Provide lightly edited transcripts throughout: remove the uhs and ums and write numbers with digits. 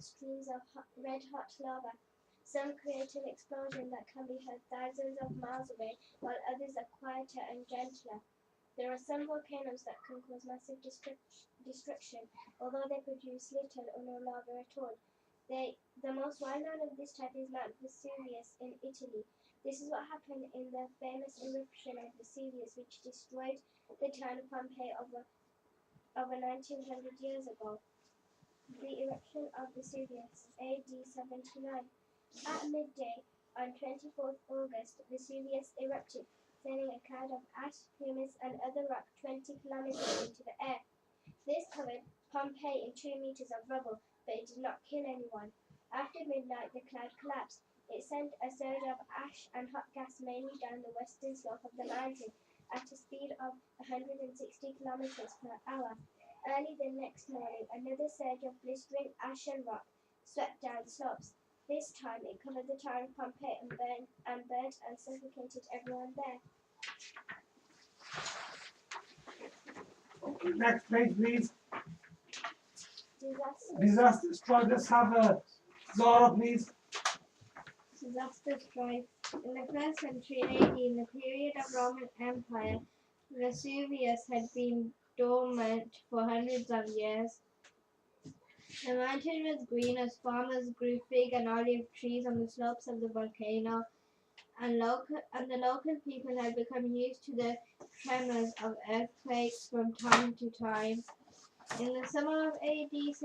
streams of red-hot lava. Some create an explosion that can be heard thousands of miles away, while others are quieter and gentler. There are some volcanoes that can cause massive destruction, although they produce little or no lava at all. The most well-known of this type is Mount Vesuvius in Italy. This is what happened in the famous eruption of Vesuvius, which destroyed the town of Pompeii over 1900 years ago. The eruption of Vesuvius, AD 79. At midday on 24th August, Vesuvius erupted, sending a cloud of ash, humus, and other rock 20 kilometers into the air. This covered Pompeii in 2 meters of rubble, but it did not kill anyone. After midnight, the cloud collapsed. It sent a surge of ash and hot gas mainly down the western slope of the mountain at a speed of 160 kilometers per hour. Early the next morning, another surge of blistering ash and rock swept down the slopes. This time, it covered the town of Pompeii and burnt and suffocated everyone there. Okay, next page, please. Disaster. Disaster strike. Let's have a Zara, please. Disaster strike. In the 1st century AD, in the period of Roman Empire, Vesuvius had been dormant for hundreds of years. The mountain was green as farmers grew fig and olive trees on the slopes of the volcano, and the local people had become used to the tremors of earthquakes from time to time. In the summer of AD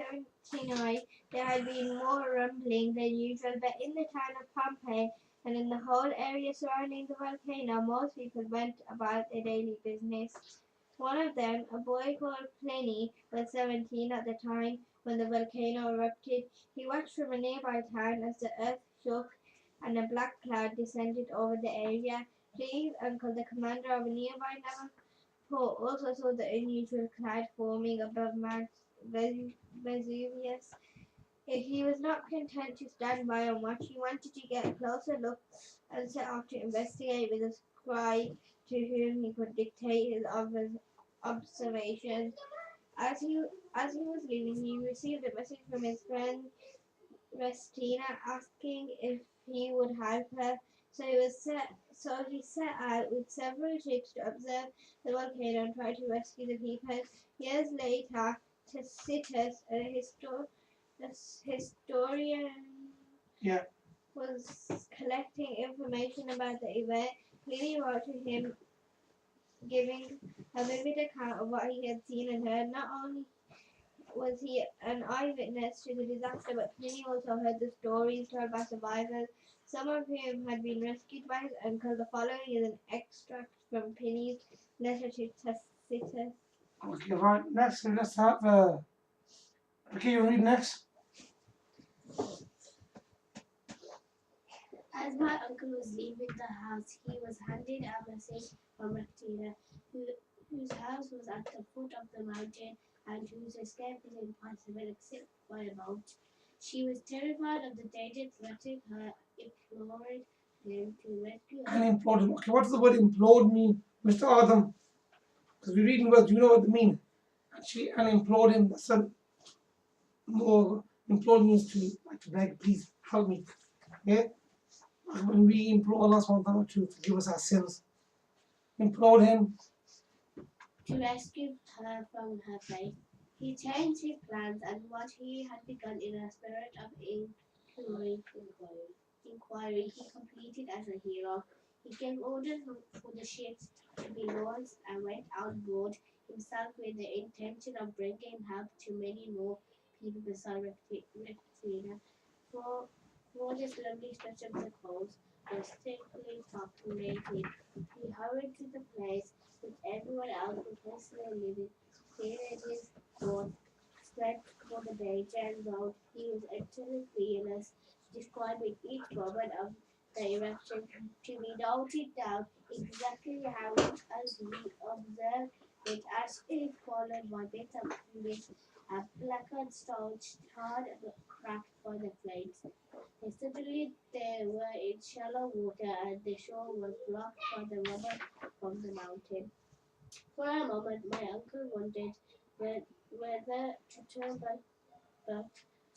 79, there had been more rumbling than usual, but in the town of Pompeii and in the whole area surrounding the volcano, most people went about their daily business. One of them, a boy called Pliny, was 17 at the time when the volcano erupted. He watched from a nearby town as the earth shook and a black cloud descended over the area. Pliny's uncle, the commander of a nearby naval fort, also saw the unusual cloud forming above Mount Vesuvius. He was not content to stand by and watch. He wanted to get a closer look and set off to investigate with a scribe to whom he could dictate his observations. As he was leaving, he received a message from his friend Restina asking if he would help her. So he set out with several ships to observe the volcano and try to rescue the people. Years later, Tacitus, a historian, was collecting information about the event. Pliny wrote to him, giving a vivid account of what he had seen and heard. Not only was he an eyewitness to the disaster, but Pliny also heard the stories told by survivors, some of whom had been rescued by his uncle. The following is an extract from Pliny's letter to Tacitus. Okay, right. Next, let's have. Okay, you read next. As my uncle was leaving the house, he was handed a message from Rectina, whose house was at the foot of the mountain and whose escape was impossible except by a boat. She was terrified of the danger threatening her, implored him to rescue her. And implode. Okay, what does the word implode mean, Mr. Adam? Because we're reading words, do you know what they mean? Actually, and implode him. That's a more. Implode means to beg, please help me. Okay? When we implore Allah subhanahu wa ta'ala to forgive us our sins, implode him to rescue her from her fate. He changed his plans and what he had begun in a spirit of inquiry he completed as a hero. He gave orders for the ships to be launched and went on board himself with the intention of bringing help to many more people beside Rectina. For this lovely stretch of the coast was thickly populated. He hurried to the place which everyone else was personally living. Teenagers both slept for the danger and wrote. He was utterly fearless, describing each moment of the eruption to be noted down exactly how as we observed it as if followed by bits of mist, a blackened stone charred and cracked by the flames. Suddenly they were in shallow water and the shore was blocked by the rubble from the mountain. For a moment my uncle wondered whether to turn back, but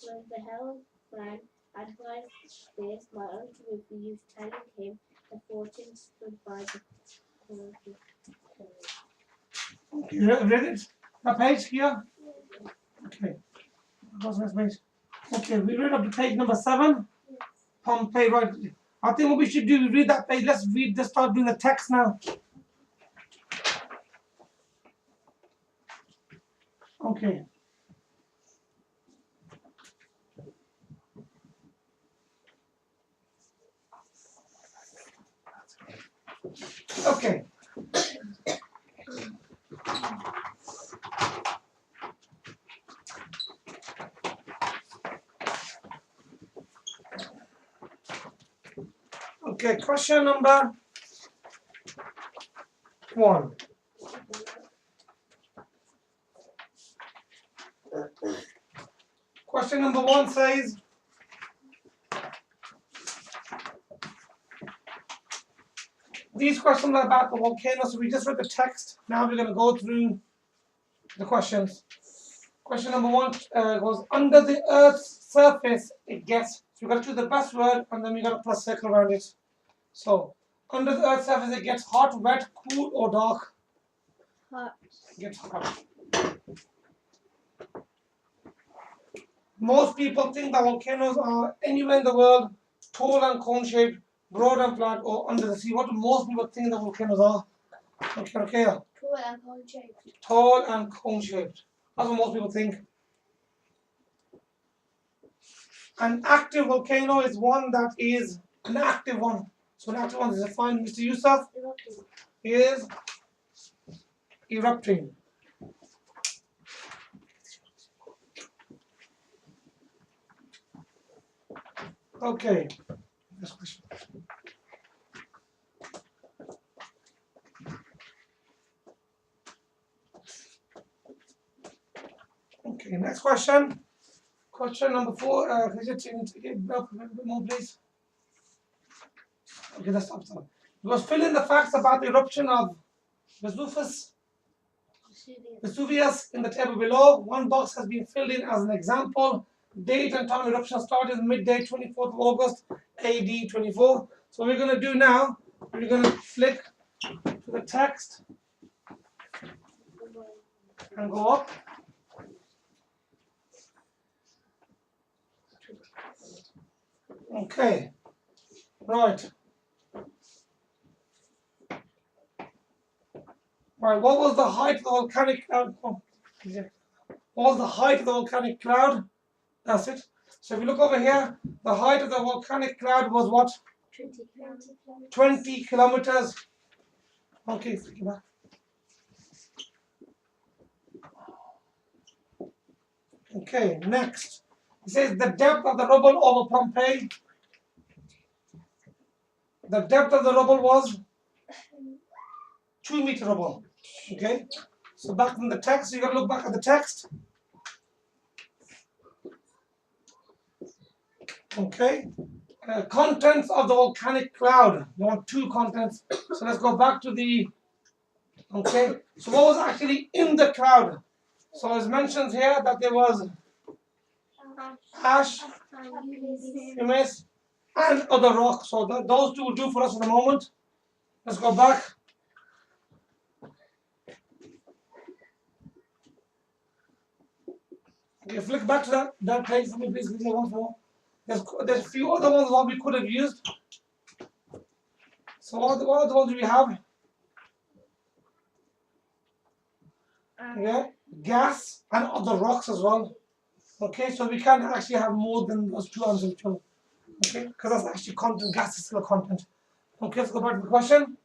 When the hellman advised this, my uncle refused, telling him the fortune stood by the corner. Okay, read it? That page here? Okay. What's next page? Okay, we read up to page number 7. Yes. Pompeii, right. I think what we should do, we read that page. Let's read, let's start doing the text now. Okay. Okay. Okay, question number 1. Question number 1 says, these questions are about the volcano, so we just read the text. Now we're going to go through the questions. Question number 1 goes, under the Earth's surface it gets, so we've got to choose the best word and then we've got to plus circle around it. So, under the Earth's surface it gets hot, wet, cool or dark? Hot. It gets hot. Most people think that volcanoes are anywhere in the world, tall and cone-shaped, broad and flat, or under the sea. What do most people think the volcanoes are? Okay. Tall and cone-shaped. Tall and cone-shaped. That's what most people think. An active volcano is one that is an active one. So an active one is defined, Mr. Yusuf, is erupting. Okay. Next question. Okay, next question. Question number 4. Could you change it up a little bit more, please? Okay, that's stop. You must fill in the facts about the eruption of Vesuvius in the table below. One box has been filled in as an example. Date and time eruption started midday 24th of August AD 24. So what we're going to do now, we're going to flick to the text and go up. Okay, right. Right, what was the height of the volcanic cloud? What was the height of the volcanic cloud? That's it. So if you look over here, the height of the volcanic cloud was what? 20 kilometers. Okay, flick it back. Okay, next. It says the depth of the rubble over Pompeii. The depth of the rubble was 2-meter rubble. Okay, so back in the text, you got to look back at the text. Okay, contents of the volcanic cloud. You want 2 contents. So let's go back to the. Okay, so what was actually in the cloud? So it's mentioned here that there was ash, humus, and other rocks. So those 2 will do for us in a moment. Let's go back. Okay, flick back to that page for me, please. Once more. There's a few other ones that we could have used. So what other ones do we have? Yeah, gas and other rocks as well. Okay, so we can't actually have more than those 2 answers. Okay, because that's actually content. Gas is still content. Okay, let's go back to the question.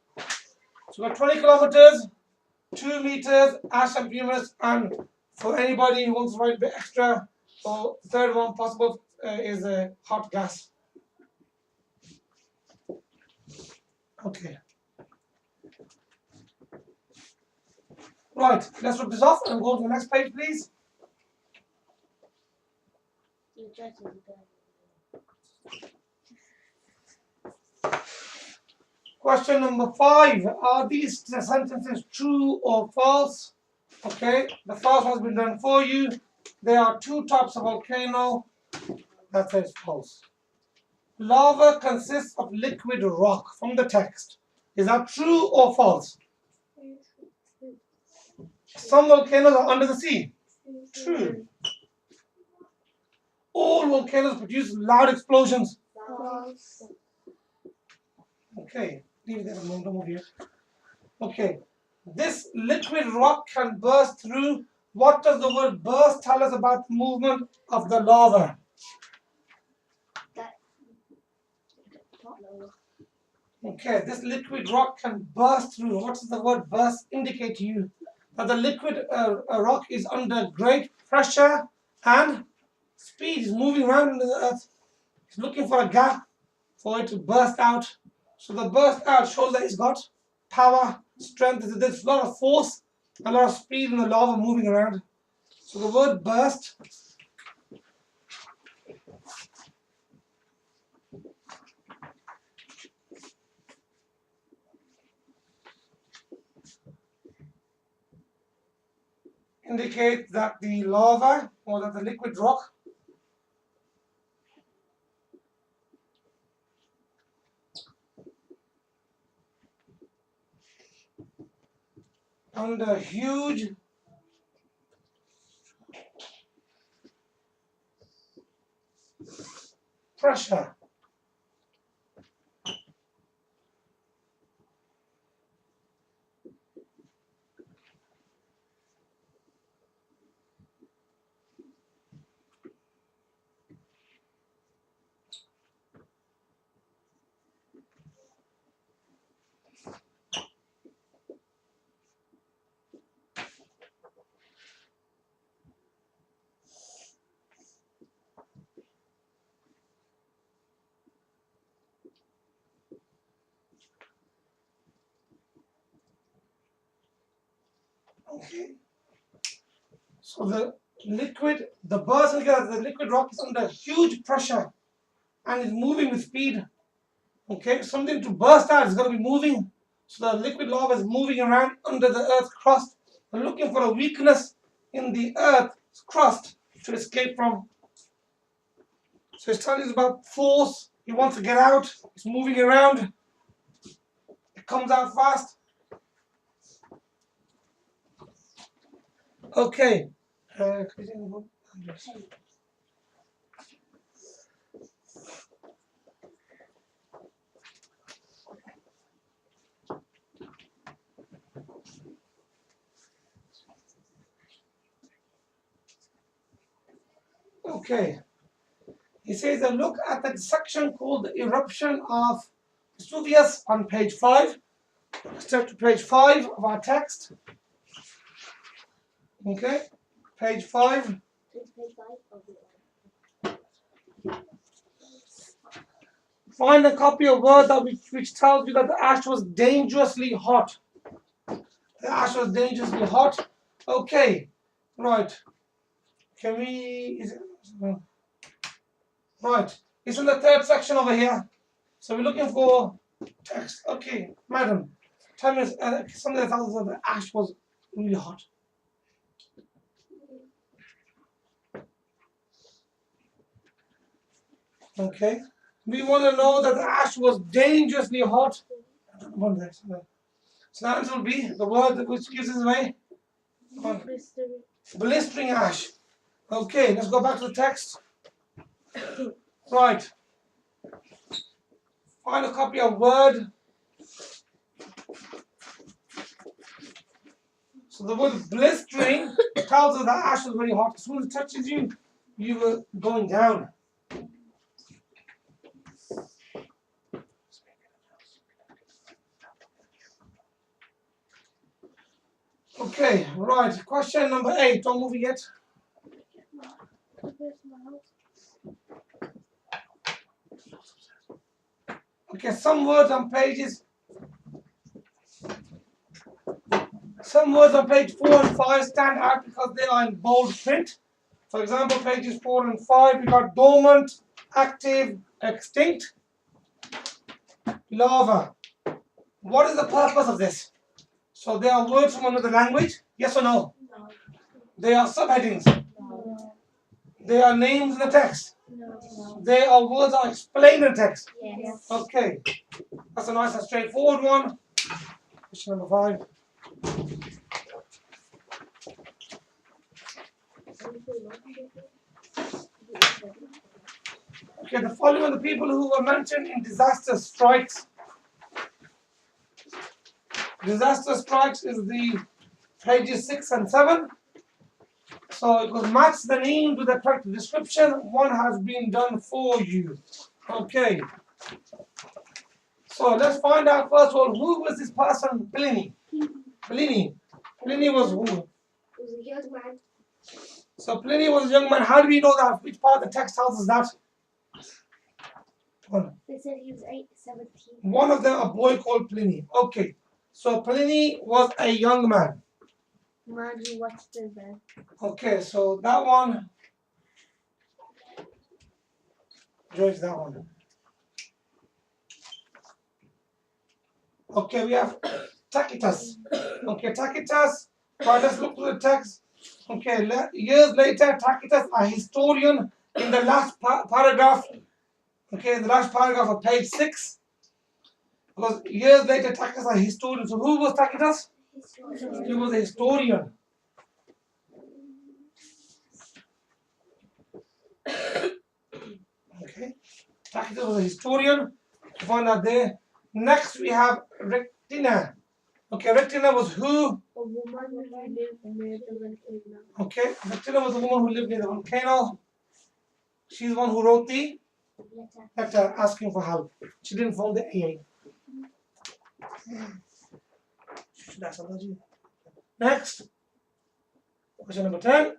So we got 20 kilometers, 2 meters, ash and humus, and for anybody who wants to write a bit extra, so the third one possible is a hot gas. Okay. Right, let's rip this off and go to the next page, please. Question number 5. Are these sentences true or false? Okay, the first one has been done for you. There are 2 types of volcano. That says false. Lava consists of liquid rock from the text. Is that true or false? Some volcanoes are under the sea. True. All volcanoes produce loud explosions. False. Okay, leave it there a moment, over here. Okay, this liquid rock can burst through. What does the word burst tell us about the movement of the lava? Okay, this liquid rock can burst through. What does the word burst indicate to you? That the liquid rock is under great pressure and speed. Is moving around in the earth. It's looking for a gap for it to burst out. So the burst out shows that it's got power, strength. There's a lot of force, a lot of speed in the lava moving around. So the word burst indicates that the lava or that the liquid rock under huge pressure. Okay. So the burst indicates the liquid rock is under huge pressure and is moving with speed. Okay, something to burst out is going to be moving. So the liquid lava is moving around under the Earth's crust. We're looking for a weakness in the Earth's crust to escape from. So it's telling us about force. He wants to get out. It's moving around. It comes out fast. Okay. Okay. He says a look at the section called the eruption of Vesuvius on page 5. Let's turn to page 5 of our text. Okay, page 5. Find a copy of Word that which tells you that the ash was dangerously hot. The ash was dangerously hot. Okay, right. Can we? Right. It's in the third section over here. So we're looking for text. Okay, madam, tell me something that tells us that the ash was really hot. Okay. We want to know that the ash was dangerously hot. So the answer will be the word which gives us away. Blistering ash. Okay, let's go back to the text. Right. Find a copy of Word. So the word blistering tells us that ash was very hot. As soon as it touches you, you were going down. Okay, right. Question number 8. Don't move yet. Okay, some words on page 4 and 5 stand out because they are in bold print. For example, pages 4 and 5, we got dormant, active, extinct, lava. What is the purpose of this? So they are words from another language? Yes or no? No. They are subheadings? They are names in the text. No. They are words that are explained in the text. Yes. Okay. That's a nice and straightforward one. Question number 5. Okay, the following are the people who were mentioned in disaster strikes. Disaster strikes is the pages 6 and 7. So it will match the name to the correct description. One has been done for you. Okay. So let's find out first of all, who was this person? Pliny. Pliny. Pliny was who? Was a young man. So Pliny was a young man. How do we know that? Which part of the text tells us that? They said he was 17. One of them, a boy called Pliny. Okay. So Pliny was a young man. Man who watched the event. Okay, so that one. George, that one. Okay, we have Tacitus. Okay, Tacitus. Right, let's look to the text. Okay, years later, Tacitus, a historian, in the last paragraph. Okay, the last paragraph of page 6. Because years later, Tacitus, a historian. So who was Tacitus? He was a historian. Okay, Tacitus was a historian. You find that there. Next, we have Rectina. Okay, Rectina was who? A woman who lived near the volcano. Okay, Rectina was the woman who lived near the volcano. She's the one who wrote the letter asking for help. She didn't phone the AA. Next, question number 10.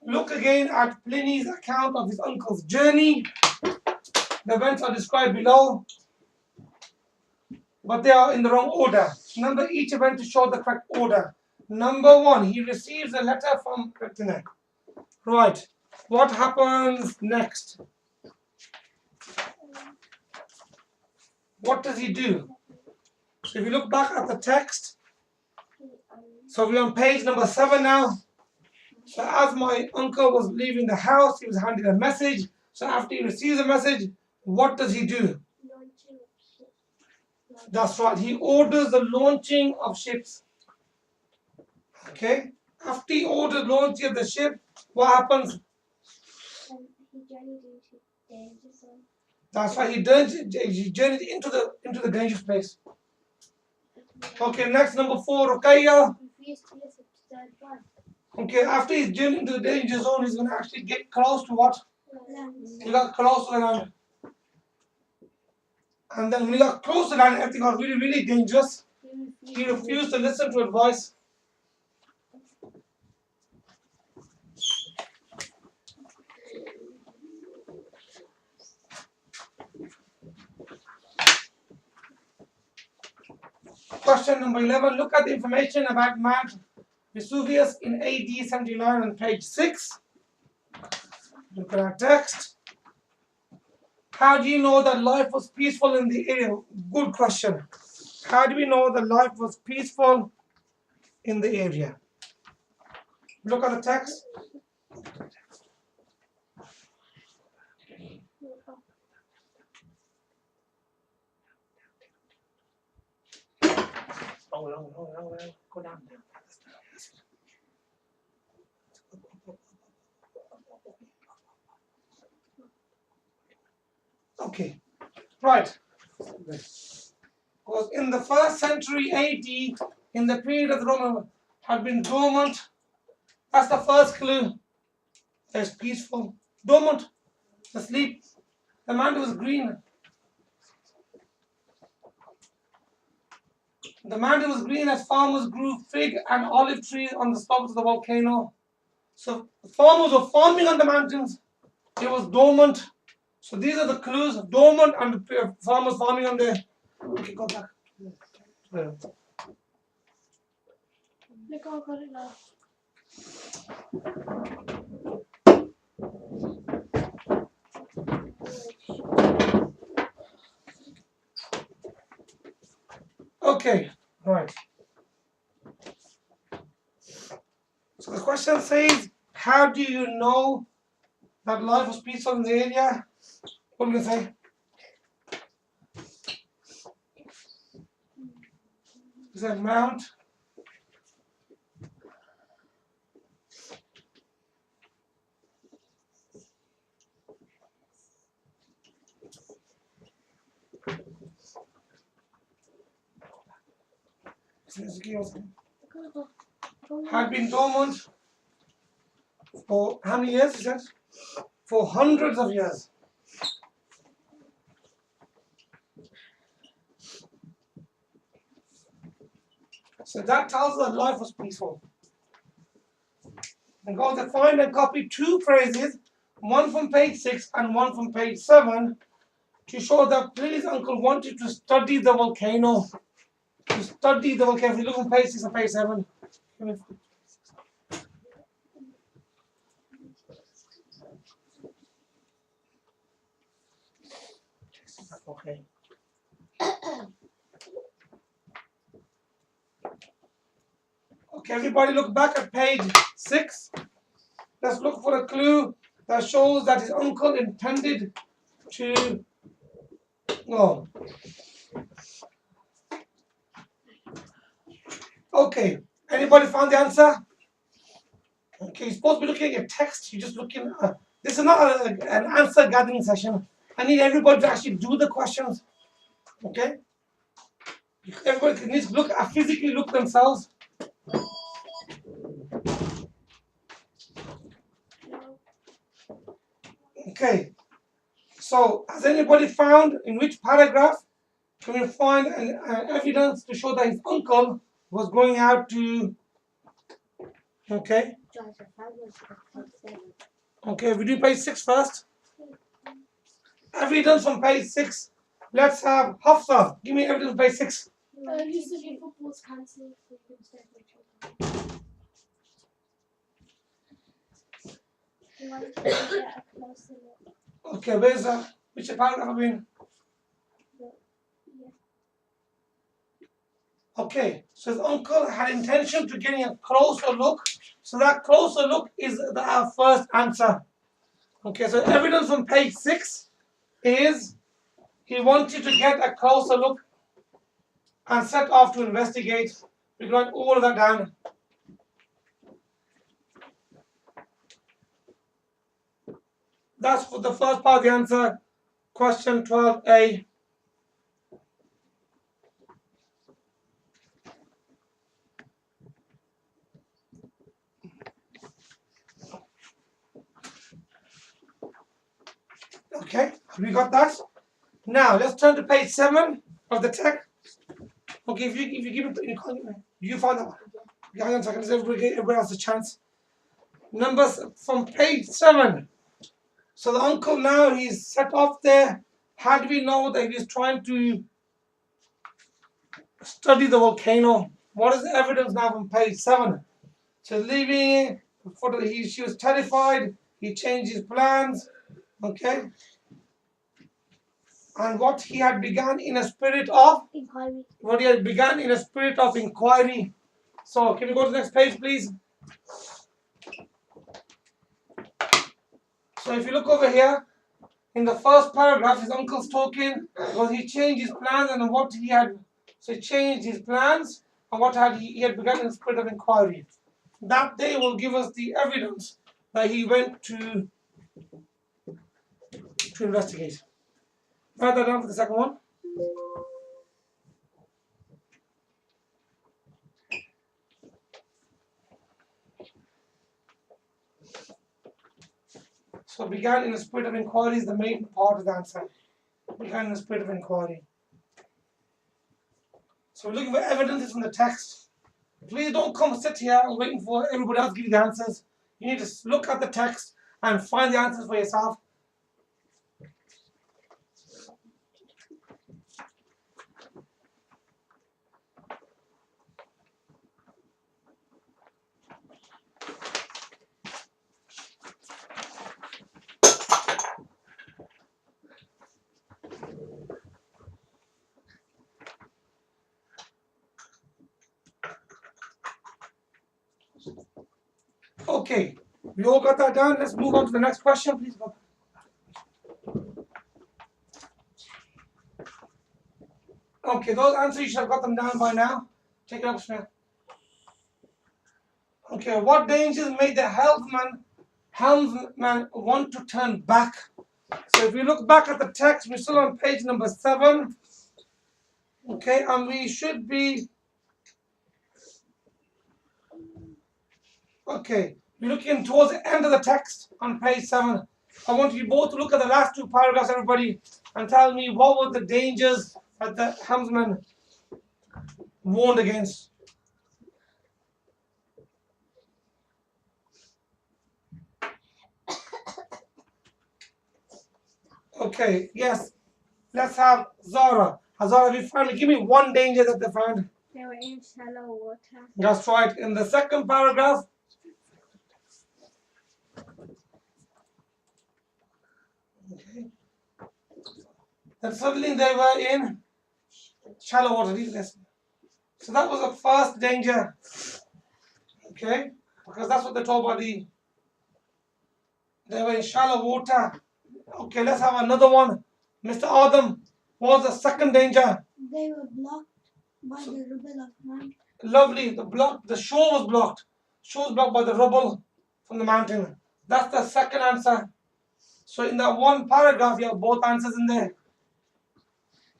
Look again at Pliny's account of his uncle's journey. The events are described below, but they are in the wrong order. Number each event to show the correct order. Number 1, he receives a letter from Rectina. Right. What happens next? What does he do? So if you look back at the text, so we're on page number 7 now. So as my uncle was leaving the house, he was handed a message. So after he receives a message, what does he do? That's right. He orders the launching of ships. Okay. After he orders launching of the ship, what happens? He journeyed into danger zone. That's right. He journeyed into the dangerous place. Okay. Next, number 4, Ruqayya. Refused to listen to the advice. Okay. After he's journeyed into the danger zone, he's going to actually get close to what? He got close to the land. And then when he got close to the land, everything got really, really dangerous. He refused to listen to advice. Question number 11. Look at the information about Mount Vesuvius in AD 79 on page 6. Look at our text. How do you know that life was peaceful in the area? Good question. How do we know that life was peaceful in the area? Look at the text. Go down. Okay, right. Because in the 1st century AD, in the period of the Roman, had been dormant. That's the first clue. It's peaceful. Dormant. Asleep. The land was green. The mountain was green as farmers grew fig and olive trees on the slopes of the volcano. So farmers were farming on the mountains. It was dormant. So these are the clues: dormant and farmers farming on the. Okay, go back. Look how good it looks. Okay, right. question says, how do you know that life was peaceful in the area? What do you say? Is that Mount? Had been dormant for how many years? He said? For hundreds of years. So that tells us that life was peaceful. And go to find and copy two phrases, one from page 6 and one from page 7, to show that Pliny's uncle wanted to study the volcano. To study the volcano. If you look on page 6 and page 7. Okay. Okay, everybody look back at page 6. Let's look for a clue that shows that his uncle intended to. Oh. Okay. Anybody found the answer? Okay, you're supposed to be looking at text. You're just looking. This is not an answer gathering session. I need everybody to actually do the questions. Okay. Everybody needs to look. Physically look themselves. Okay. So, has anybody found in which paragraph can we find an evidence to show that his uncle was going out to? Okay. Okay, we do page 6 first. Evidence from page 6. Let's have Hafsa. Give me evidence from page 6. You said your football's cancelled, so you can stay for children. You wanted to get a closer look. Okay, where's which paragraph are we in? Yeah. Okay, so his uncle had intention to getting a closer look. So that closer look is our first answer. Okay, so evidence from page 6 is he wanted to get a closer look and set off to investigate. We write all of that down. That's for the first part of the answer. Question 12a. Okay, we got that. Now let's turn to page 7 of the text. Okay, if you give it, you find that one. Hang on a second, everybody has a chance. Numbers from page 7. So the uncle now he's set off there. How do we know that he's trying to study the volcano? What is the evidence now from page 7? So leaving, she was terrified. He changed his plans. Okay. And what he had begun in a spirit of inquiry. What he had begun in a spirit of inquiry. So can we go to the next page, please? So if you look over here, in the first paragraph, his uncle's talking because he changed his plans and what he had. So he changed his plans and what he had begun in a spirit of inquiry. That day will give us the evidence that he went to investigate. Write that down for the second one. So began in a spirit of inquiry is the main part of the answer. Began in a spirit of inquiry. So we're looking for evidences from the text. Please don't come sit here and waiting for everybody else to give you the answers. You need to look at the text and find the answers for yourself. Okay, we all got that down. Let's move on to the next question, please. Okay, those answers, you should have got them down by now. Take it up, Shreya. Okay, what dangers made the helmsman want to turn back? So if we look back at the text, we're still on page number 7. Okay, and we should be... Okay, we're looking towards the end of the text on page 7. I want you both to look at the last 2 paragraphs, everybody, and tell me what were the dangers that the helmsman warned against. Okay, yes. Let's have Zara. Zara, give me one danger that they found. They were in shallow water. That's right. In the second paragraph. Okay. Then suddenly they were in shallow water. So that was the first danger. Okay? Because that's what they told by the... They were in shallow water. Okay, let's have another one. Mr. Adam, what was the second danger? They were blocked by the rubble of mountain. Lovely. The shore was blocked. Shore was blocked by the rubble from the mountain. That's the second answer. So in that one paragraph, you have both answers in there.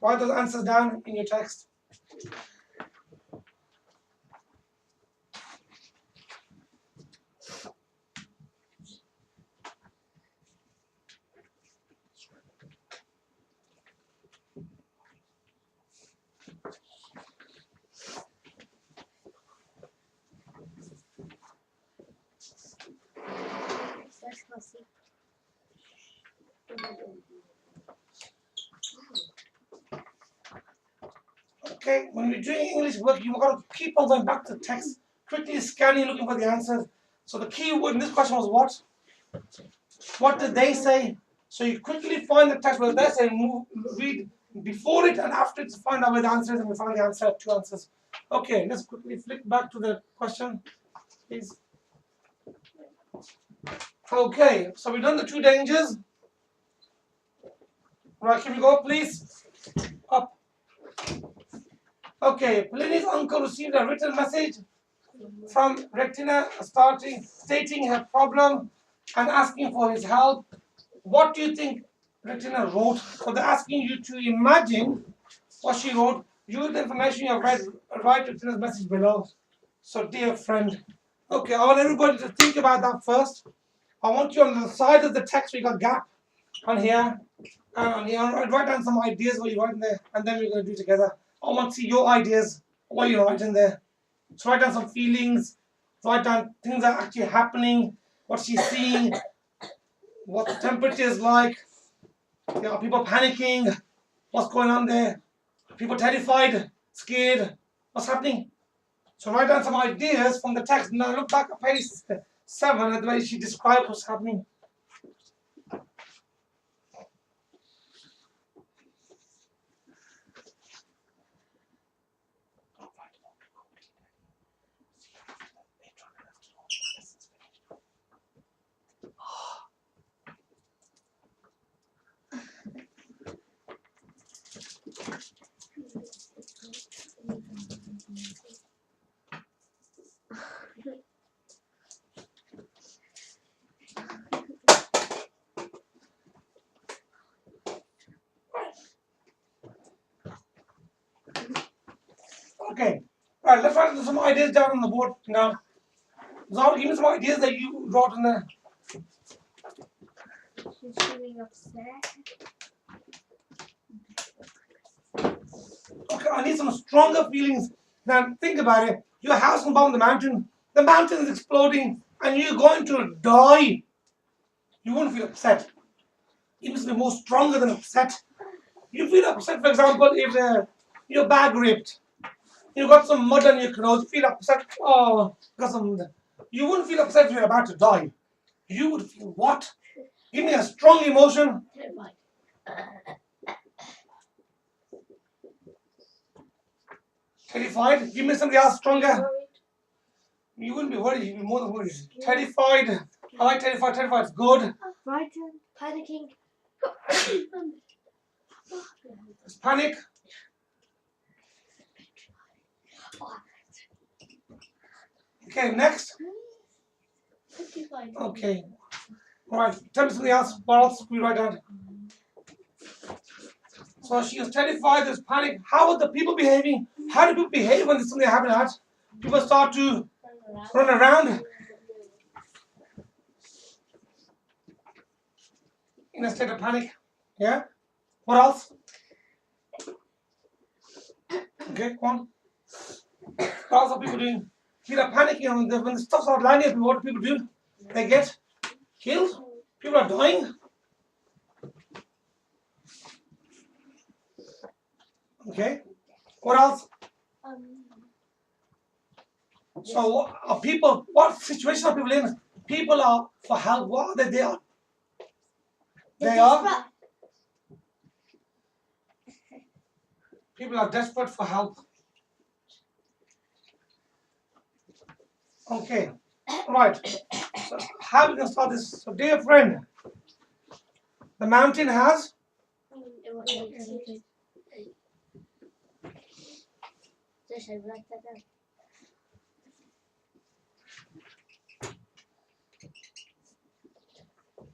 Write those answers down in your text. Okay, when we're doing English work, you've got to keep on going back to the text, quickly scanning, looking for the answers. So the key word in this question was what? What did they say? So you quickly find the text where they say, read before it and after it to find out where the answer is, and we find the answer, 2 answers. Okay, let's quickly flick back to the question, please. Okay, so we've done the 2 dangers. Right, can we go, please? Up. Okay, Pliny's uncle received a written message from Rectina stating her problem and asking for his help. What do you think Rectina wrote? So they're asking you to imagine what she wrote. Use the information you have read, write Rectina's message below. So, dear friend. Okay, I want everybody to think about that first. I want you on the side of the text, we got gap on here and on here. Write down some ideas what you write in there, and then we're going to do it together. I want to see your ideas, what you write in there. So write down some feelings, write down things that are actually happening, what she's seeing, what the temperature is like. Are people panicking? What's going on there? Are people terrified, scared? What's happening? So write down some ideas from the text. Now look back at page 7 at the way she describes what's happening. Okay, right, let's write some ideas down on the board now. Zara, give me some ideas that you wrote in there. She's feeling upset. Okay, I need some stronger feelings. Now think about it. Your house is on the mountain. The mountain is exploding and you're going to die. You wouldn't feel upset. You must be more stronger than upset. You feel upset, for example, if your bag ripped. You got some mud on your clothes, you feel upset. Oh, got some mud. You wouldn't feel upset if you're about to die. You would feel what? Give me a strong emotion. Terrified. Give me somebody else stronger. You wouldn't be worried, you'd be more than worried. Terrified. I like terrified. Terrified is good. Frightened. Panicking. There's panic. Okay, next. Okay. Alright, tell me something else. What else we write down? So she was terrified, there's panic. How are the people behaving? How do people behave when there's something happening? People start to run around in a state of panic. Yeah? What else? Okay, go on. What else are people doing? People are panicking when the stuff starts landing. What do people do? They get killed. People are dying. Okay. What else? So what are people? What situation are people in? People are for help. What are they? They are. People are desperate for help. Okay. Right. So how we can start this? So dear friend, the mountain has.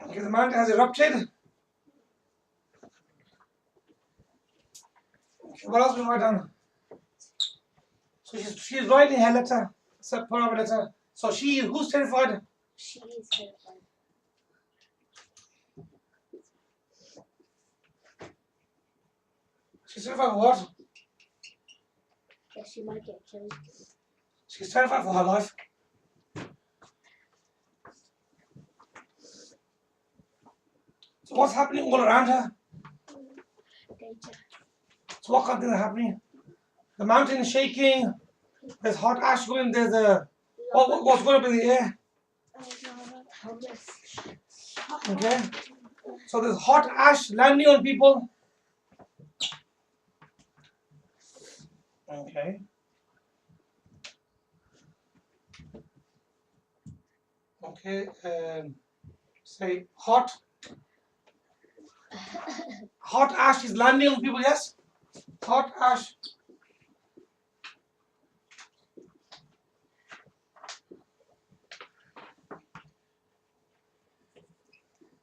Okay, the mountain has erupted. Okay, what else we write down? So she's writing her letter. So put up a letter. So who's terrified? She is terrified. She's terrified for what? That she might get killed. She's terrified for her life. So what's happening all around her? Danger. So what kind of things are happening? The mountain is shaking. There's hot ash going. There's what's going up in the air? Okay. So there's hot ash landing on people. Okay. Okay. Say hot ash is landing on people. Yes. Hot ash.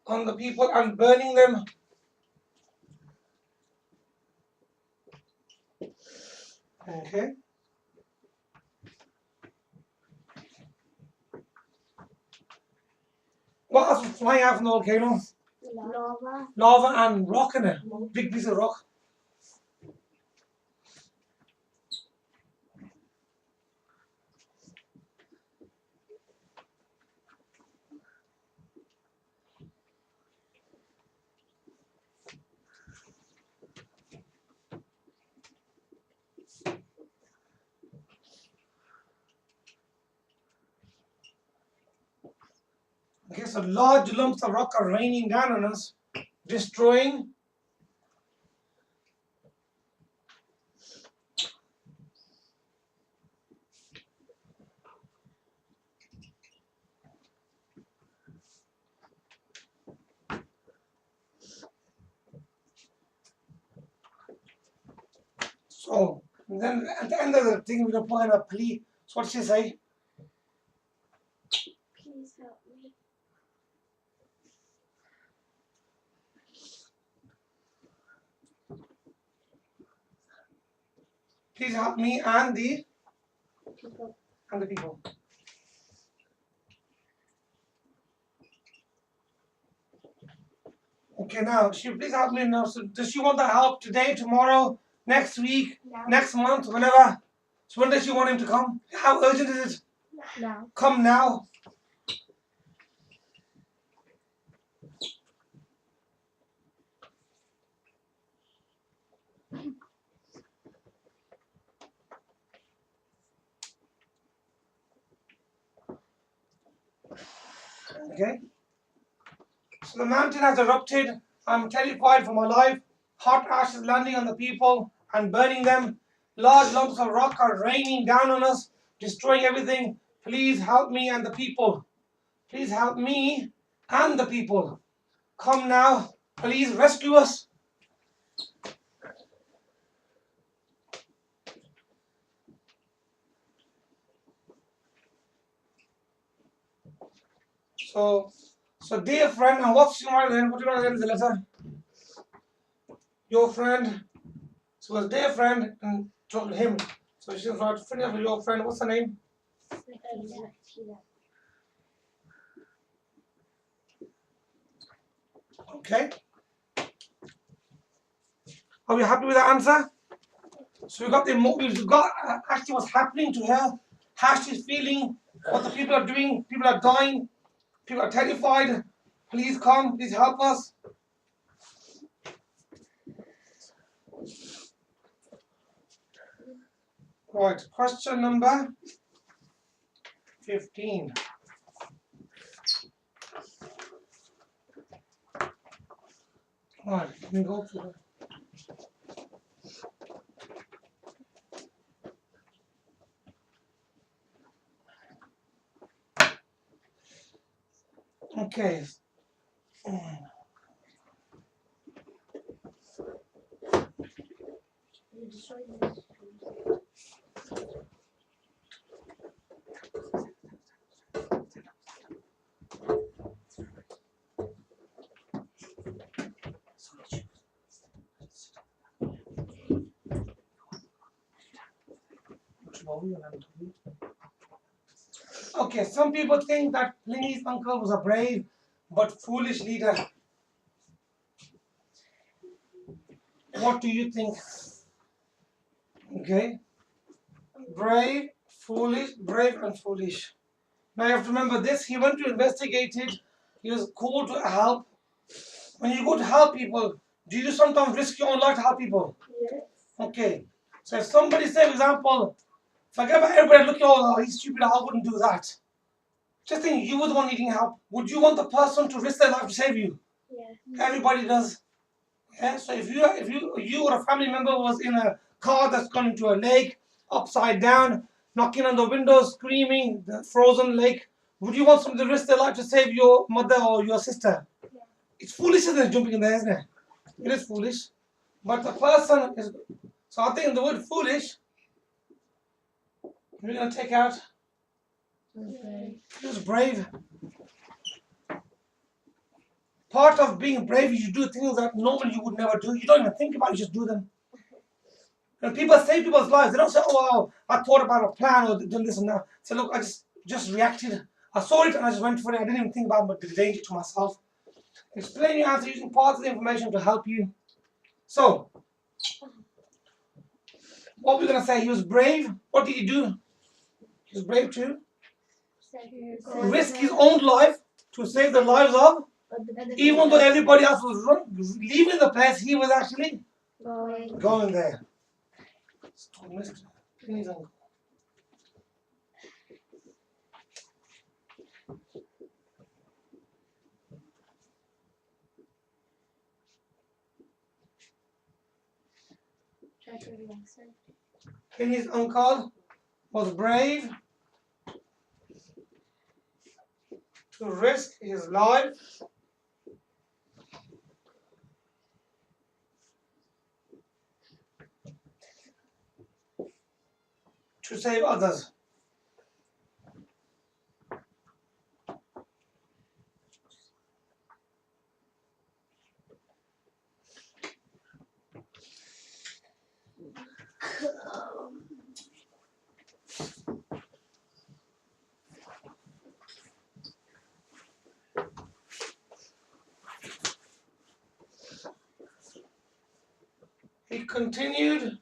On the people and burning them. Okay. What else was flying out from the volcano? Lava. Lava and rock in it. Big piece of rock. Okay, so large lumps of rock are raining down on us, destroying. So then at the end of the thing, we're going to put in a plea. So what did she say? Please help me. Please help me and the People. people. Okay, now please help me now. So does she want the help today, tomorrow, next week, next month, whenever? So when does she want him to come? How urgent is it? Now. Come now. Okay. So the mountain has erupted. I'm terrified for my life. Hot ash is landing on the people and burning them. Large lumps of rock are raining down on us, destroying everything. Please help me and the people. Please help me and the people. Come now. Please rescue us. So dear friend, and what's you want to end? What do you want to end the letter? Your friend. So it's dear friend and talk to him. So she's going to finish with your friend. What's her name? Okay. Are we happy with that answer? So we've got actually what's happening to her, how she's feeling, what the people are doing. People are dying. People are terrified. Please come. Please help us. Right. Question number 15. Right. Let me go through that. Okay. Okay, some people think that Pliny's uncle was a brave but foolish leader. What do you think? Okay. Brave and foolish. Now you have to remember this. He went to investigate it. He was called to help. When you go to help people, do you sometimes risk your own life to help people? Yes. Okay. So if somebody say, for example, forget about everybody looking, oh, he's stupid, I wouldn't do that. Just think, you were the one needing help. Would you want the person to risk their life to save you? Yeah. Everybody does. Yeah? So if you or a family member was in a car that's gone into a lake, upside down, knocking on the windows, screaming, the frozen lake, would you want somebody to risk their life to save your mother or your sister? Yeah. It's foolish, isn't it, jumping in there, isn't it? It is foolish. But the person is. So I think the word foolish, we're going to take out. He was brave. Part of being brave is you do things that normally you would never do. You don't even think about it, you just do them. When people save people's lives, they don't say, oh, wow, I thought about a plan or done this and that. Say, look, I just reacted. I saw it and I just went for it. I didn't even think about it, but the danger to myself. Explain your answer using parts of the information to help you. So, what we're going to say, he was brave. What did he do? He was brave too. Risk his own life to save the lives of, even though everybody else was leaving the place, he was actually going there. His uncle was brave to risk his life to save others. He continued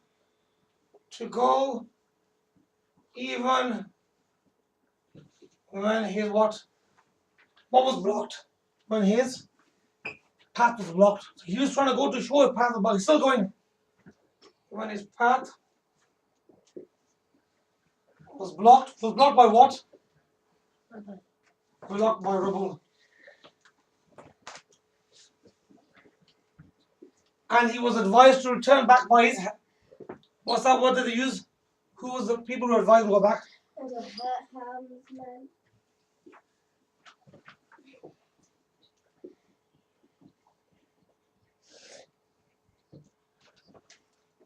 to go even when his what was blocked? When his path was blocked. So he was trying to go to show his path, but he's still going. When his path was blocked by what? Blocked by rubble. And he was advised to return back by his. What's that word that they use? Who was the people who were advised to go back? As a hurt helmsman.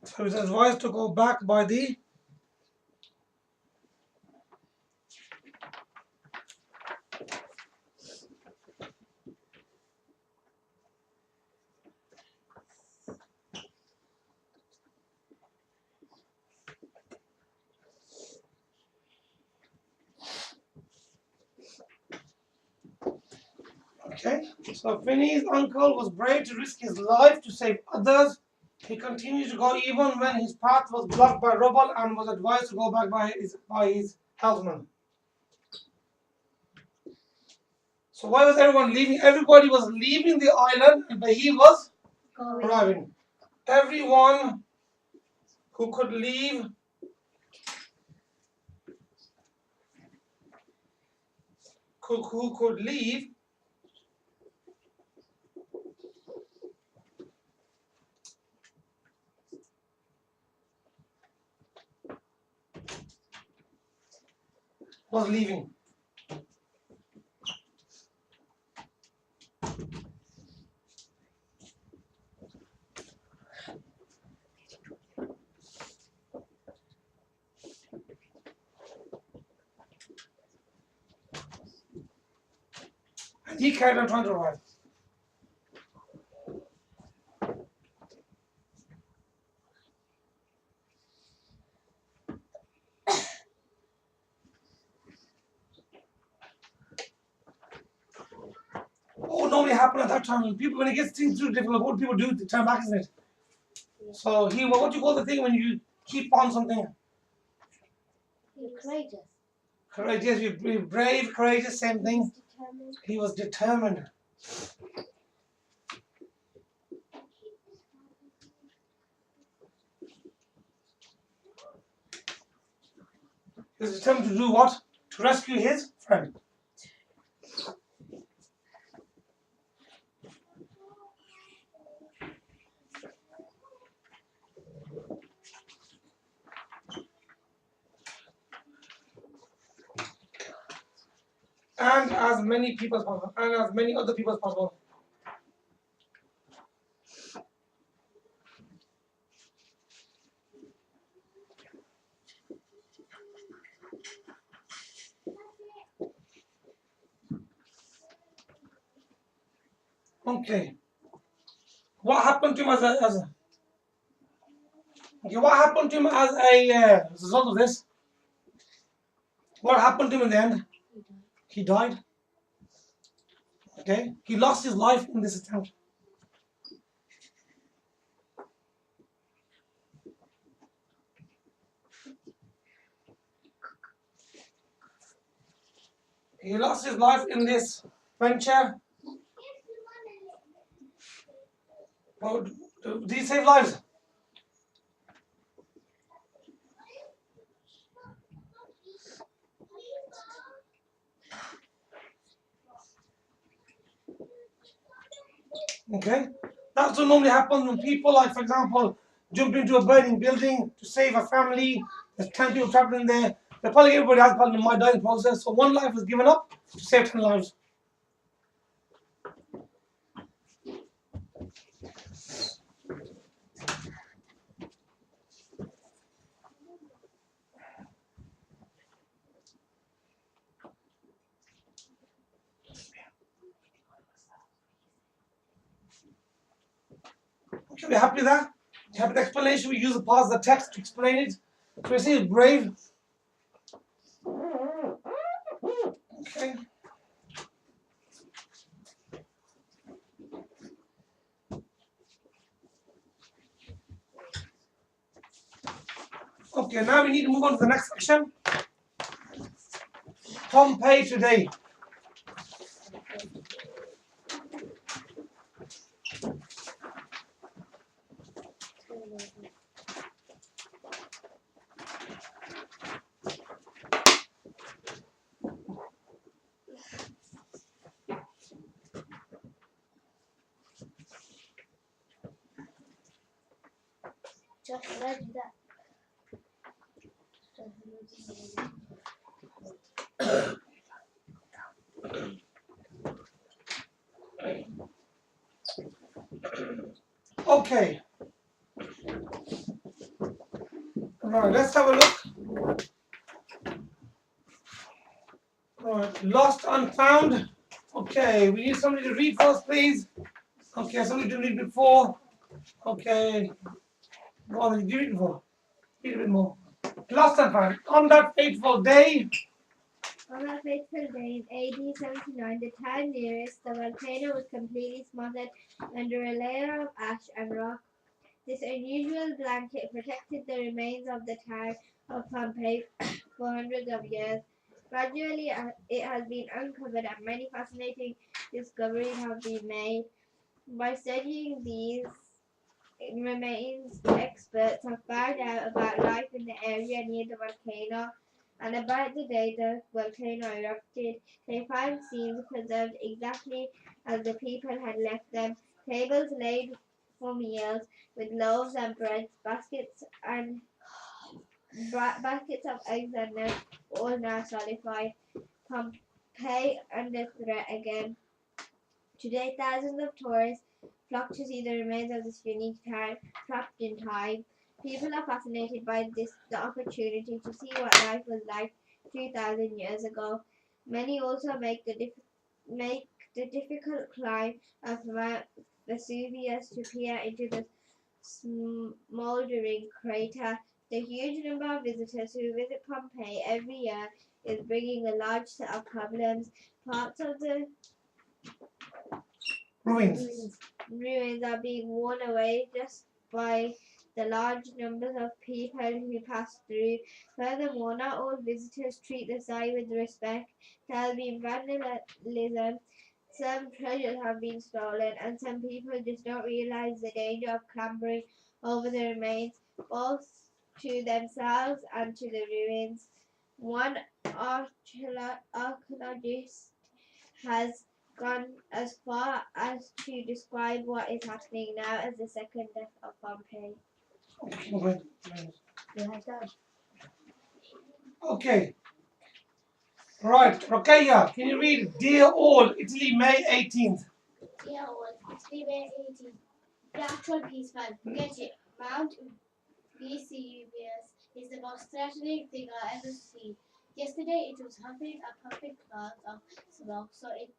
So it's advised to go back by the okay. So Finney's uncle was brave to risk his life to save others. He continued to go even when his path was blocked by rubble and was advised to go back by his helmsman. So why was everyone leaving? Everybody was leaving the island, but he was arriving. Everyone who could leave who could leave was leaving. And he carried on trying to arrive. What would normally happen at that time? When it gets things too difficult, what do people do? They turn back, isn't it? Yeah. So what do you call the thing when you keep on something? You're courageous. Courageous, you're brave, courageous, same thing. He was determined. He was determined to do what? To rescue his friend. And as many people as possible. And as many other people as possible. Okay. What happened to him what happened to him as a result of this? What happened to him in the end? He died. Okay. He lost his life in this attempt. He lost his life in this venture. Oh, did he save lives? Okay. That's what normally happens when people, like, for example, jump into a burning building to save a family. There's 10 people trapped in there. Everybody has probably might die in the process. So one life was given up to save 10 lives. Okay, we're happy with that? You happy with the explanation? We use the parts of the text to explain it. So we see it's brave. Okay. Okay, now we need to move on to the next section. Pompeii today. Just read that. Okay. Right, let's have a look. Right, lost and found. Okay, we need somebody to read first, please. Okay, somebody to read before. Okay. Go on, did you read before? Read a bit more. Lost and found. On that fateful day. On that fateful day in AD 79, the town nearest the volcano was completely smothered under a layer of ash and rock. This unusual blanket protected the remains of the town of Pompeii for hundreds of years. Gradually, it has been uncovered and many fascinating discoveries have been made. By studying these remains, experts have found out about life in the area near the volcano and about the day the volcano erupted. They found scenes preserved exactly as the people had left them, tables laid for meals with loaves and bread, baskets of eggs and nuts, all now solidified. Pompeii under threat again. Today, thousands of tourists flock to see the remains of this unique town trapped in time. People are fascinated by the opportunity to see what life was like 2,000 years ago. Many also make the difficult climb of Mount Vesuvius to peer into the smoldering crater. The huge number of visitors who visit Pompeii every year is bringing a large set of problems. Parts of the ruins are being worn away just by the large numbers of people who pass through. Furthermore, not all visitors treat the site with respect. There has been vandalism, some treasures have been stolen, and some people just don't realize the danger of clambering over the remains, both to themselves and to the ruins. One archaeologist has gone as far as to describe what is happening now as the second death of Pompeii. Okay. Right, Rokaya, can you read Dear All, Italy, May 18th? Dear all, Italy, May 18th. The actual peace man, forget it. Mount Vesuvius is the most threatening thing I ever seen. Yesterday it was huffing a puffing cloud of smoke, so it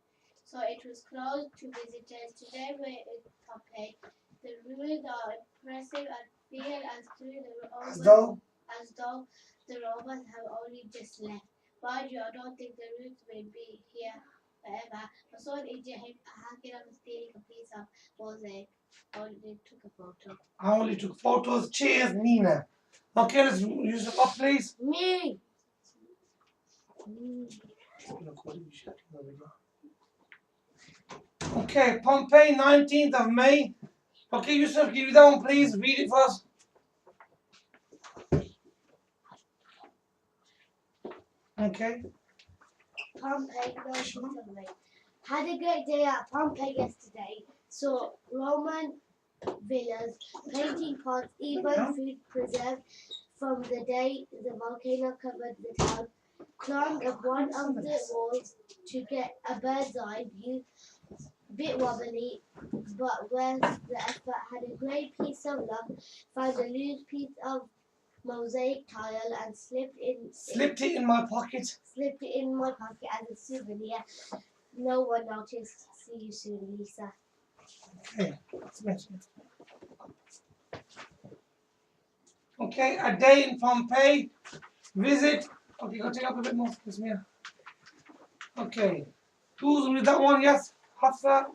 was closed to visitors. Today we're in Pompeii. The ruins are impressive and feel As though? as though the Romans have only just left. Mind you, I don't think the ruins will be here forever. I saw an Indian hacking on stealing a piece of mosaic. I only took a photo. I only took photos. Cheers, Nina. Okay, let's use the up, please. Me! Okay, Pompeii, 19th of May. Okay, Yusuf, give me that one, please. Read it first. Okay. Pompeii, 19th of May. Had a great day at Pompeii yesterday. Saw Roman villas, painting pots, even food preserved from the day the volcano covered the town. Climbed up one of the walls to get a bird's eye view. Bit wobbly, but worth the effort. Had a great piece of luck. Found a loose piece of mosaic tile and slipped it in my pocket. Slipped it in my pocket as a souvenir. No one noticed. See you soon, Lisa. Okay, okay, a day in Pompeii. Visit. Okay, go take up a bit more. Okay. Who's with that one? Yes, Hafsa.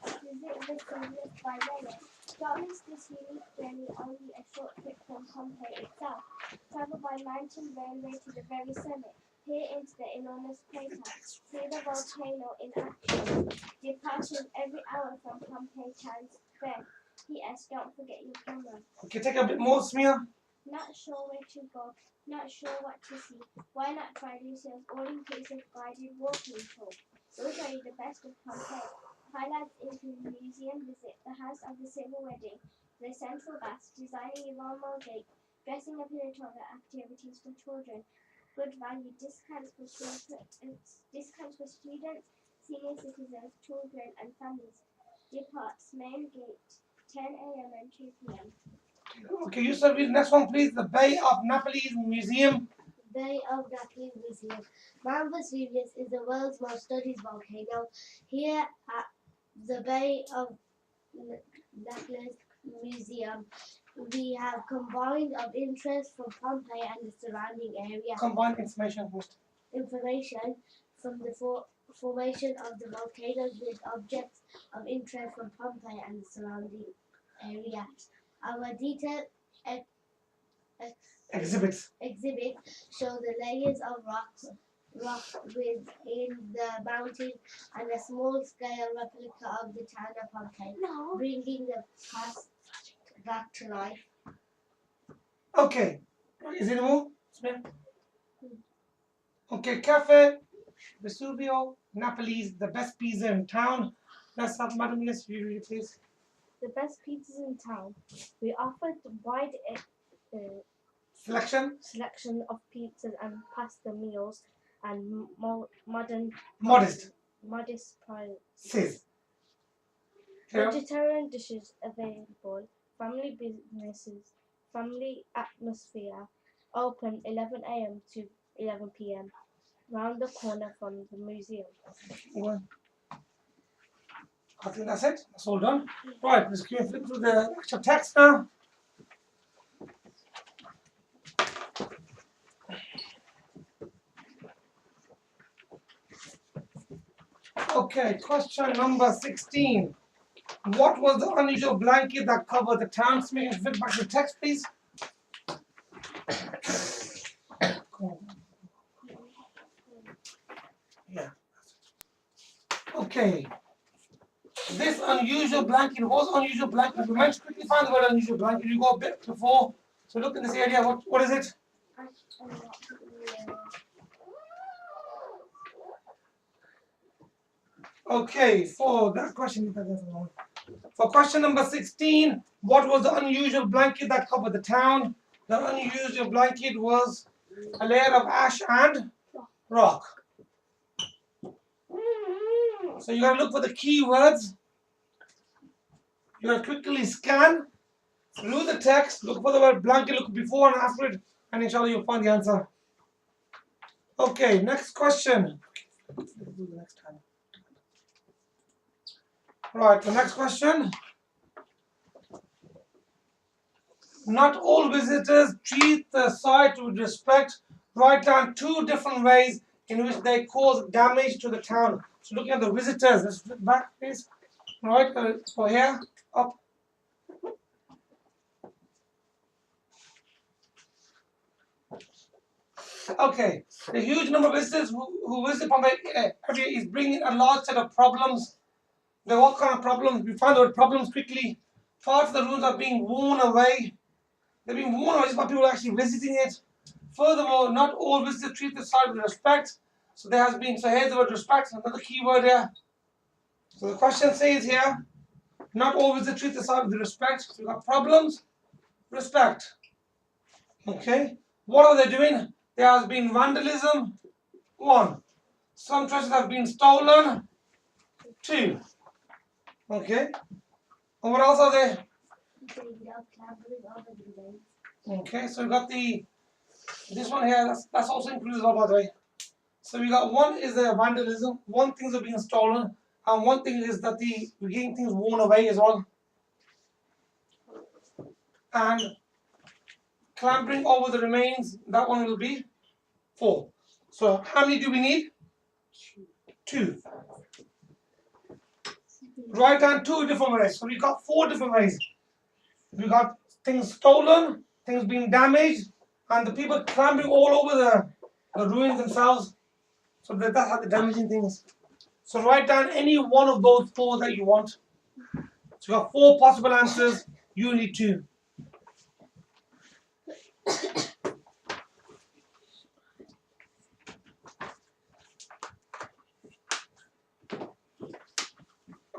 Visit Vesuvius by rail. Don't miss this unique journey, only a short trip from Pompeii itself. Travel by mountain railway to the very summit. Peer into the enormous crater. See the volcano in action. Departures every hour from Pompeii town square. P.S. Don't forget your camera. Okay, take a bit more, Smia. Not sure where to go, not sure what to see. Why not try Lucia's all-inclusive guided walking tour? We'll show you the best of Pompeii. Highlights include museum visit, the house of the civil wedding, the central baths, designing your own mosaic, dressing up in a toga, activities for children, good value, discounts for students, Senior citizens, children, and families departs main gate 10 a.m. and 2 p.m. Okay, you sir, read the next one, please. The Bay of Naples Museum. Bay of Naples Museum. Mount Vesuvius is the world's most studied volcano. Here at the Bay of Naples Museum, we have combined of interest from Pompeii and the surrounding area. Combined information. Information from the formation of the volcanoes with objects of interest from Pompeii and the surrounding area. Our detailed Exhibits. exhibit show the layers of rock within the mountain and a small-scale replica of the town of Pompeii, bringing the past back to life. Okay. Is it more? Okay, Cafe Vesuvio, Naples, the best pizza in town. Let's have Madam, yes, you read it, please. The best pizzas in town. We offered wide Selection. selection of pizzas and pasta meals and Modest. modest price. Says. Here. Vegetarian dishes available. Family businesses. Family atmosphere. Open 11 a.m. to 11 p.m. Round the corner from the museum. One. I think that's it. That's all done. Right, let's flip through the actual text now. Okay, question number 16. What was the unusual blanket that covered the town? Flip back to the text, please. Yeah. Okay. This unusual blanket was unusual blanket. We might quickly find the word unusual blanket. You go a bit before. So look in this area. What is it? Okay, for that question, for question number 16, what was the unusual blanket that covered the town? The unusual blanket was a layer of ash and rock. So you gotta look for the keywords. You gotta quickly scan through the text, look for the word blanket, look before and after it, and inshallah you'll find the answer. Okay, next question. Right, the next question. Not all visitors treat the site with respect. Write down 2 different ways in which they cause damage to the town. So looking at the visitors, let's flip back please. Right, so here, up. Okay, the huge number of visitors who visit Pompeii every year is bringing a large set of problems. There are what kind of problems? We find out problems quickly. Parts of the ruins are being worn away. They're being worn away by people actually visiting it. Furthermore, not all visitors treat the site with respect. So there has been, so here's the word respect, another key word here. So the question says here, not all visitors treat the site with respect. So we've got problems, respect. Okay, what are they doing? There has been vandalism, 1. Some treasures have been stolen, 2. Okay, and what else are there? Okay, so we got this one here, that's also included as well, by the way. So we got 1 is the vandalism, 1 things are being stolen, and 1 thing is that we're getting things worn away as well. And clambering over the remains, that one will be 4. So how many do we need? 2. Write down 2 different ways. So we got 4 different ways. We got things stolen, things being damaged, and the people clambering all over the ruins themselves. So that's how they're damaging things. So write down any one of those 4 that you want. So you got 4 possible answers. You need 2.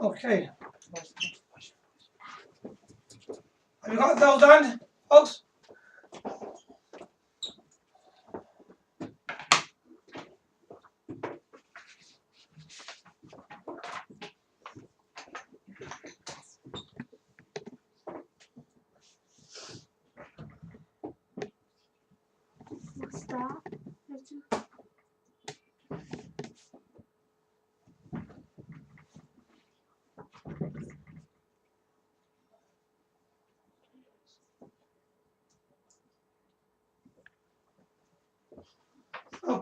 Okay. Have you got those done, folks?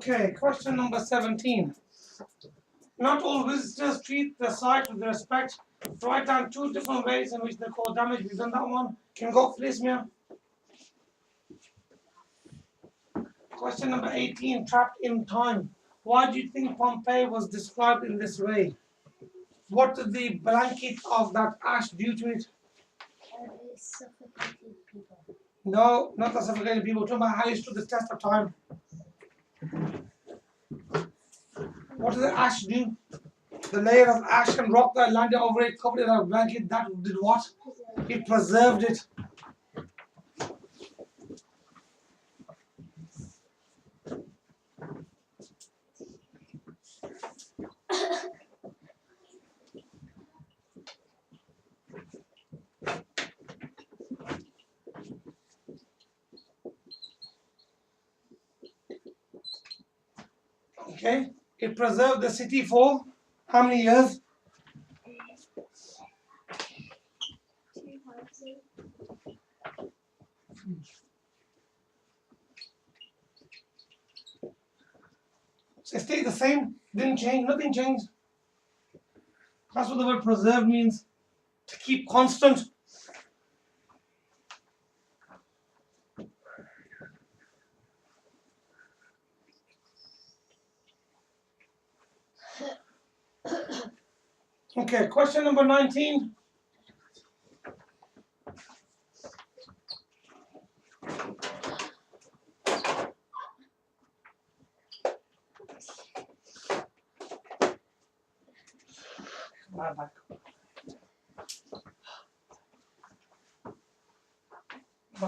Okay, question number 17. Not all visitors treat the site with respect. Write down 2 different ways in which they cause damage. We've done that one. Can you go please, Mia? Question number 18. Trapped in time. Why do you think Pompeii was described in this way? What did the blanket of that ash do to it? It suffocated people. No, not the suffocating people. We're talking about how it stood the test of time. What did the ash do? The layer of ash and rock that landed over it, covered it in a blanket, that did what? It preserved it. Okay, it preserved the city for how many years? 2000. So it stayed the same, didn't change, nothing changed. That's what the word preserved means, to keep constant. Okay, question number 19.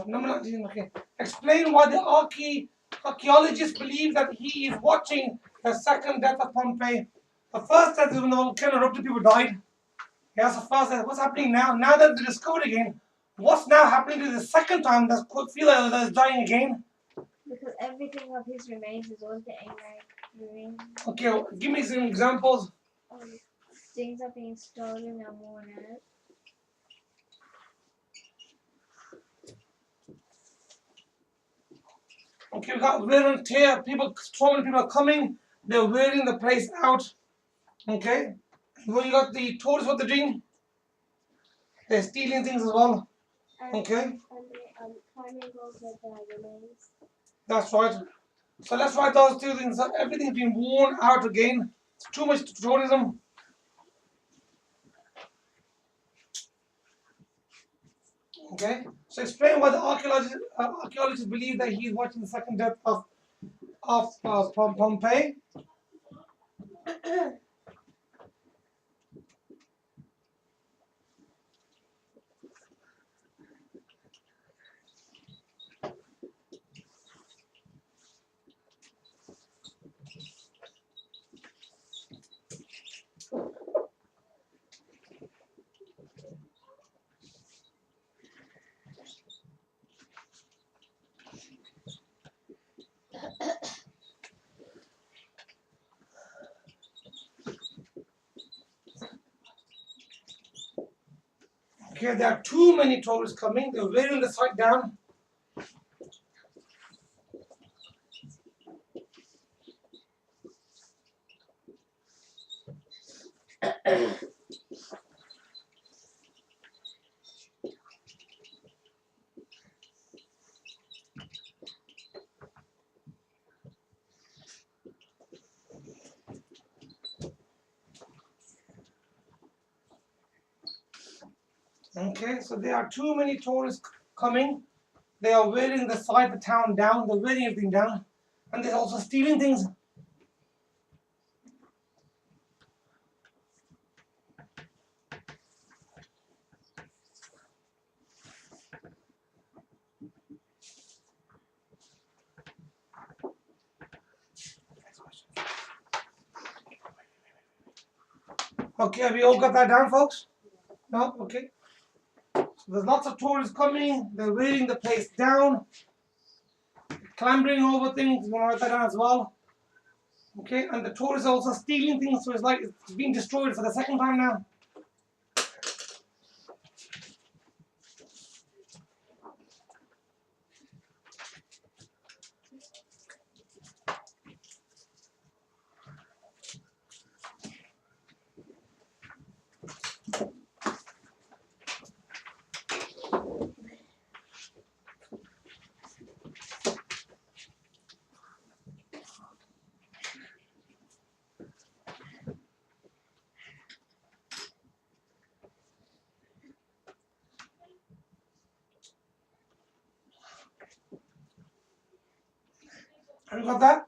Number 19, okay. Explain why the archaeologists believe that he is watching the second death of Pompeii. The first death is when the volcano erupted, people died. Yes, the first death. What's happening now? Now that they discovered again, what's now happening to the second time that's feel like that's dying again? Because everything of his remains is all getting ruined. Okay, give me some examples. Things are being stolen and worn out. Okay, we got wear and tear. So many people are coming. They're wearing the place out. Okay. When you got the tourists, what they're doing? They're stealing things as well. Okay. And they climbing over the remains. That's right. So let's write those 2 things. Everything's been worn out again. It's too much tourism. Okay. So explain why the archaeologists believe that he is watching the second death of Pompeii. Okay, there are too many tourists coming. They're wearing the site down. Okay, so there are too many tourists coming. They are wearing the side of the town down. They're wearing everything down. And they're also stealing things. Okay, have you all got that down, folks? No? Okay. So there's lots of tourists coming. They're wearing the place down. Clambering over things. You want to write that down as well. Okay, and the tourists are also stealing things. So it's like it's being destroyed for the second time now. Have you got that?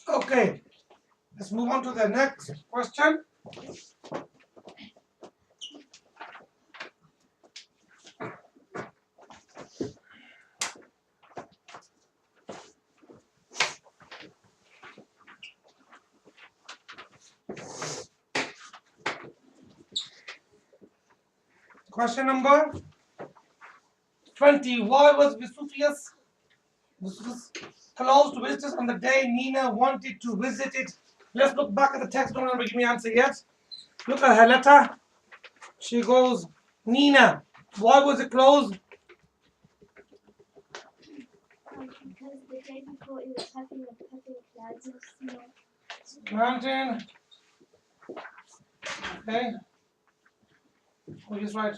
Okay. Let's move on to the next question. Question number 20. Why was Vesuvius closed to visitors on the day Nina wanted to visit it? Let's look back at the text. Don't remember give me answer yet. Look at her letter. She goes, Nina, why was it closed? Because the day before it was having a perfect clouds of snow. Mountain. Okay. Oh, he's right.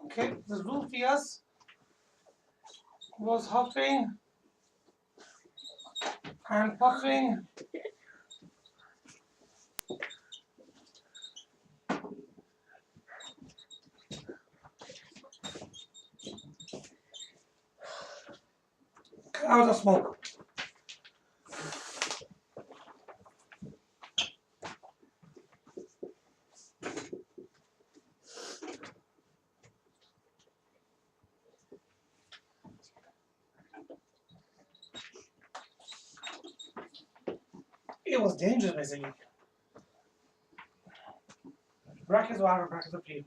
Okay, the Vesuvius was huffing and puffing. Clouds of smoke. It was dangerous, basically. Brackets are brackets of play.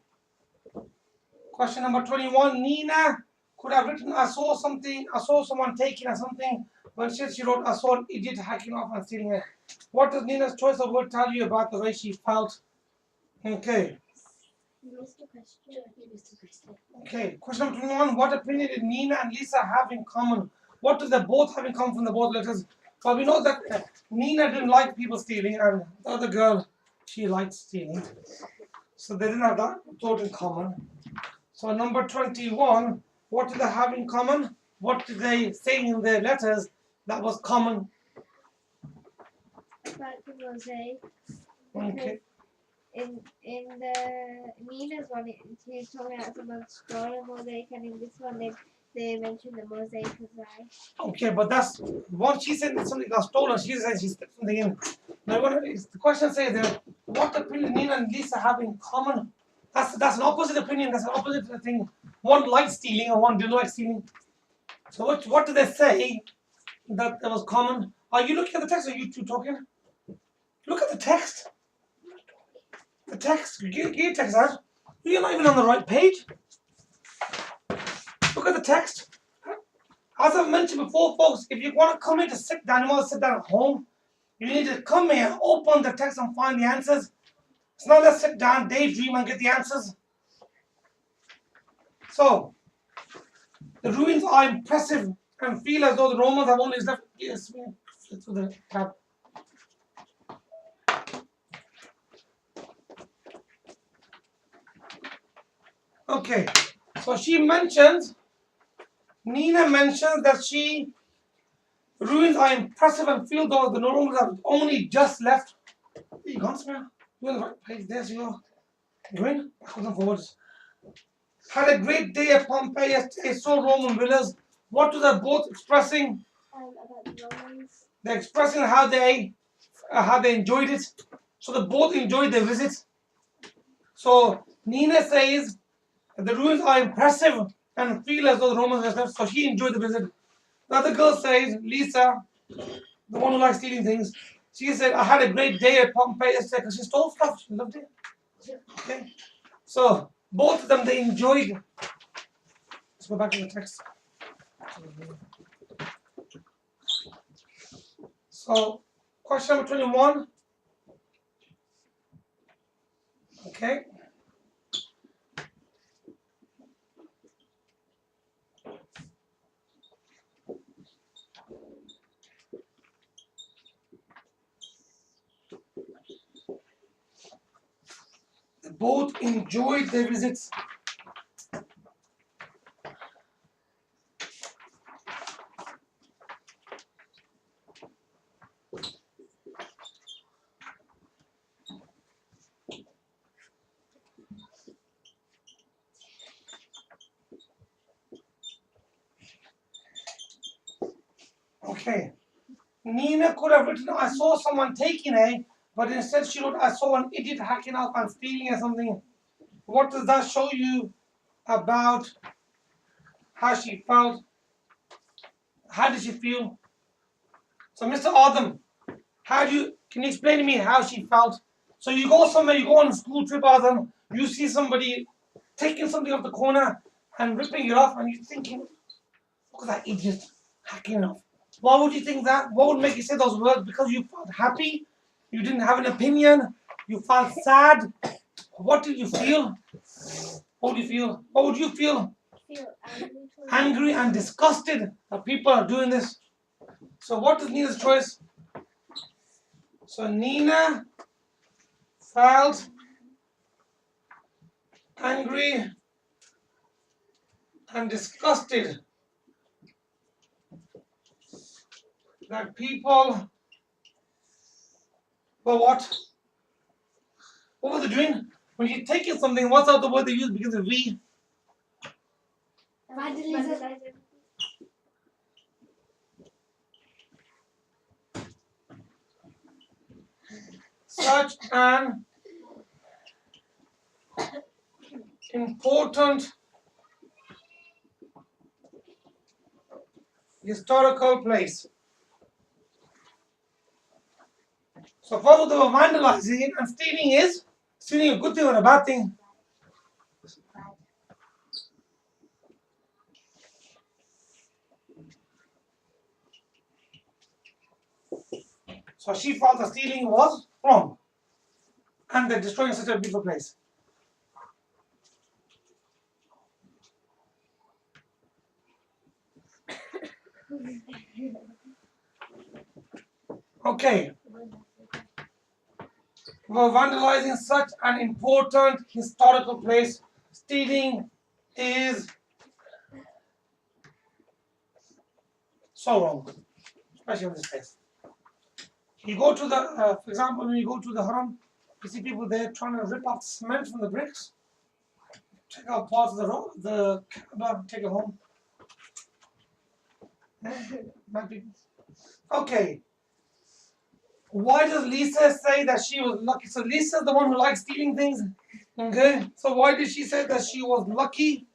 Question number 21. Nina could have written, I saw something, I saw someone taking or something. When she wrote, I saw an idiot hacking off and stealing it. What does Nina's choice of word tell you about the way she felt? Okay. You missed a question. Okay. Question number 21. What opinion did Nina and Lisa have in common? What do they both have in common from the both letters? Well, we know that Nina didn't like people stealing, and the other girl, she liked stealing. So they didn't have that thought in common. So number 21, what do they have in common? What did they say in their letters that was common? About the mosaic. Okay. In the Nina's one, she's talking about someone stole a mosaic, and in this one, they mention the mosaic as well. Okay, but that's what she said that something got stolen. She said she stepped something in. Now, the question says there, what opinion Nina and Lisa have in common? That's an opposite opinion. That's an opposite thing. One liked stealing and one didn't like stealing. So what do they say that was common? Are you looking at the text or are you two talking? Look at the text. The text. Get your text out. You're not even on the right page. Look at the text. As I've mentioned before, folks, if you want to come here to sit down, you want to sit down at home, you need to come here, open the text and find the answers. It's not let's sit down, daydream and get the answers. So, the ruins are impressive and feel as though the Romans have only left. Yes, flip through the tab. Okay, so Nina mentions that ruins are impressive and feel though the Romans have only just left. There you go, Samir. You're on the right page. There's your going backwards and forwards. Had a great day at Pompeii yesterday, saw Roman villas. What are they both expressing? About the Romans. They're expressing how they enjoyed it. So they both enjoyed their visit. So Nina says the ruins are impressive and feel as though the Romans have left. So she enjoyed the visit. The other girl says, Lisa, the one who likes stealing things, she said, I had a great day at Pompeii yesterday because she stole stuff. She loved it. Okay. So both of them they enjoyed. Let's go back to the text. So question number 21. Okay. They both enjoyed their visits. Okay. Nina could have written, I saw someone taking a, but instead she wrote, I saw an idiot hacking up and stealing or something. What does that show you about how she felt? How did she feel? So, Mr. Adam, can you explain to me how she felt? So you go somewhere, you go on a school trip, Adam, you see somebody taking something off the corner and ripping it off, and you're thinking, look at that idiot hacking it off. Why would you think that? What would make you say those words? Because you felt happy? You didn't have an opinion? You felt sad? What did you feel? What would you feel? What would you feel? Feel angry. Angry and disgusted that people are doing this. So what is Nina's choice? So Nina felt angry and disgusted that people were what? What were they doing? When you're taking something, what's the word they use because of V? Vandalism. Such an important historical place. So first they were vandalizing, and stealing is stealing a good thing or a bad thing? So she felt that stealing was wrong, and they're destroying such a beautiful place. Okay. We're vandalizing such an important historical place. Stealing is so wrong, especially in this place. You go to the, for example, when you go to the Haram, you see people there trying to rip off cement from the bricks, take out parts of the Kaaba, take it home. Bad people. Okay. Why does Lisa say that she was lucky? So Lisa's the one who likes stealing things. Okay. So why did she say that she was lucky?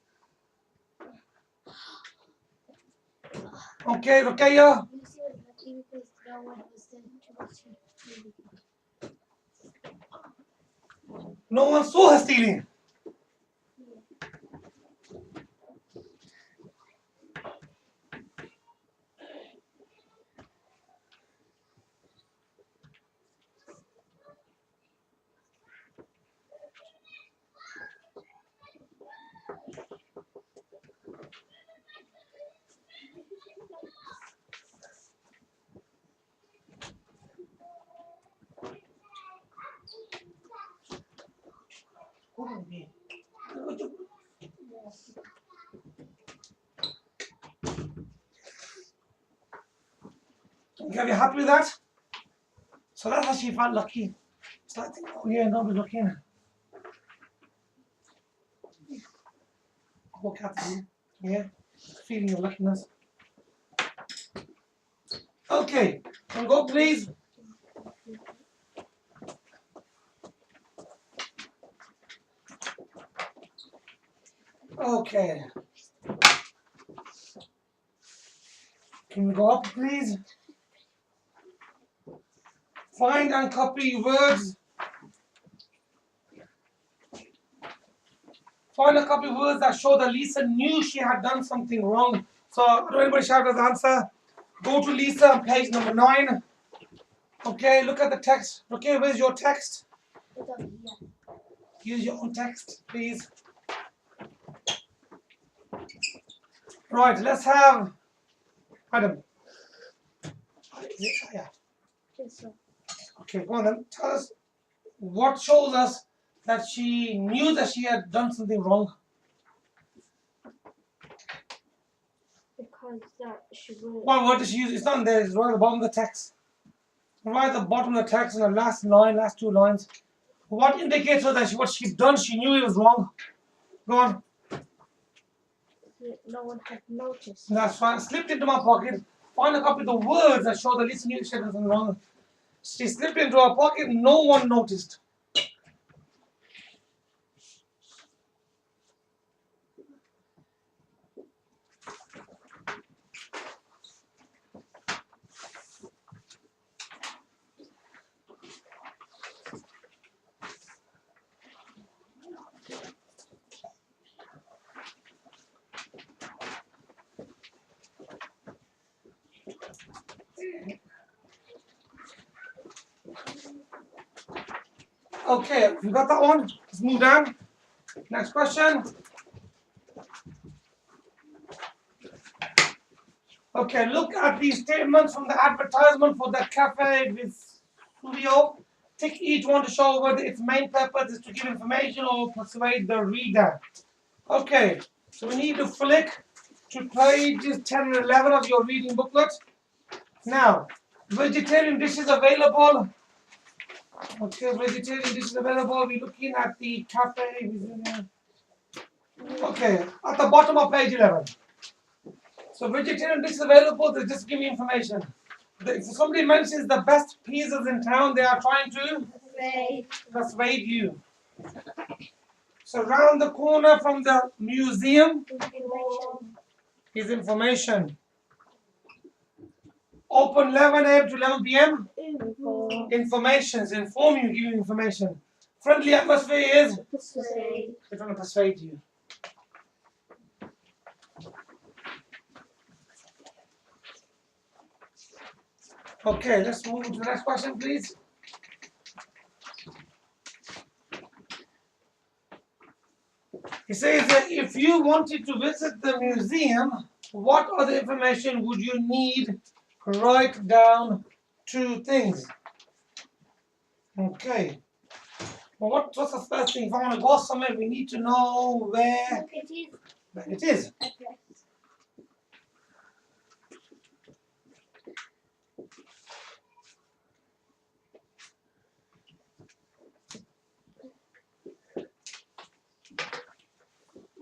Okay, Rukaya. Lucy was lucky because no one was there to watch her. No one saw her stealing. Okay, are you happy with that? So that's how she felt lucky. So I think, oh yeah, nobody's looking. Walk out to you. Yeah, feeling of luckiness. Okay, can go please. Okay. Can we go up please? Find and copy words. Find a copy of words that show that Lisa knew she had done something wrong. So, I don't anybody shout the answer. Go to Lisa, page number 9. Okay, look at the text. Okay, where's your text? Use your own text, please. Right, let's have Adam. Yeah. Okay, go on then. Tell us what shows us that she knew that she had done something wrong. Because that she will. What word did she use? It's not there, it's right at the bottom of the text. Right at the bottom of the text in the last line, last 2 lines. What indicates that what she'd done, she knew it was wrong? Go on. No one had noticed. That's fine. Slipped into my pocket. find a copy of the words that show the list new statements and wrong. She slipped into her pocket, no one noticed. Okay, you got that one? Let's move down. Next question. Okay, look at these statements from the advertisement for the cafe Vesuvio. Tick each one to show whether its main purpose is to give information or persuade the reader. Okay, so we need to flick to pages 10 and 11 of your reading booklet. Now, vegetarian dishes available. Okay, vegetarian dishes available. We're looking at the cafe. Okay, at the bottom of page 11. So vegetarian dishes available, they just give you information. If somebody mentions the best pizzas in town, they are trying to persuade you. So around the corner from the museum is information. Open 11 a.m. to 11 p.m. Information, inform you, give you information. Friendly atmosphere is they're trying to persuade you. Okay, let's move to the next question, please. It says that if you wanted to visit the museum, what other information would you need? Write down 2 things. Okay. Well, what's the first thing? If I want to go somewhere, we need to know where it is.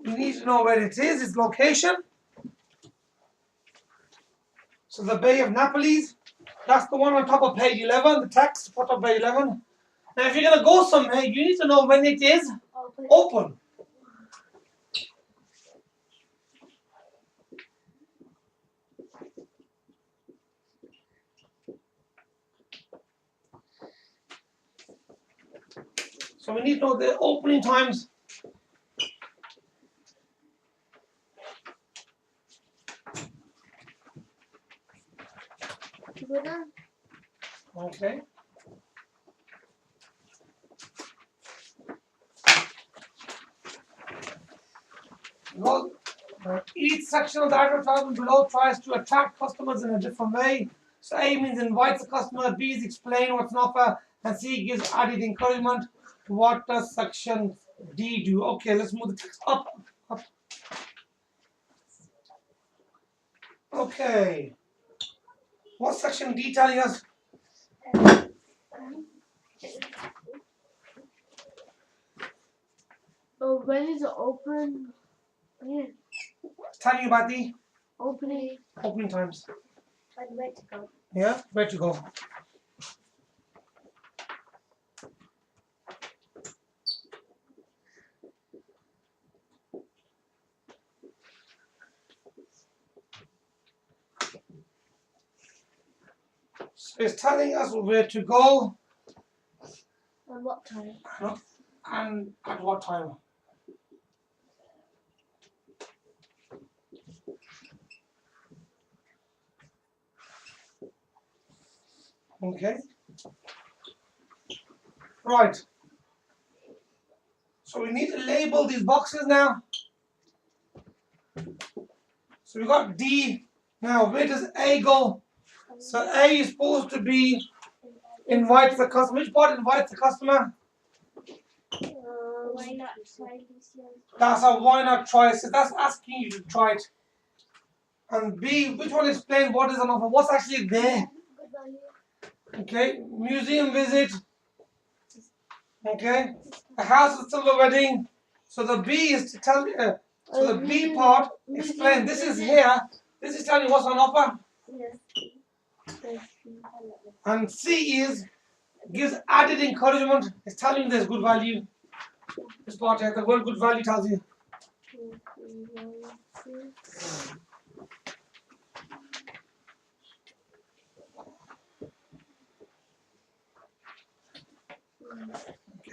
We need to know where it is, its location. So the Bay of Naples, that's the one on top of page 11, the text, top of page 11. Now if you're going to go somewhere, you need to know when it is open. So we need to know the opening times. Okay. Well, each section of the advertisement below tries to attract customers in a different way. So A means invites the customer, B is explain what's an offer, and C gives added encouragement. What does section D do? Okay, let's move the text up. Okay. What's section D telling us? When is it open? Telling you about the Opening. opening times. And where to go? Yeah, where to go? So it's telling us where to go And what time? and at what time. Okay. Right. So we need to label these boxes now. So we got D. Now where does A go? So A is supposed to be invite the customer. Which part invites the customer? Why not try this? That's a why not try. So that's asking you to try it. And B, which one explains what is an offer? What's actually there? Okay, museum visit. Okay, a house with silver wedding. So the B is to tell you. So the B part explain. This is here. This is telling you what's on offer. Yes. And C is gives added encouragement. It's telling you there's good value. This part here, the word good value tells you.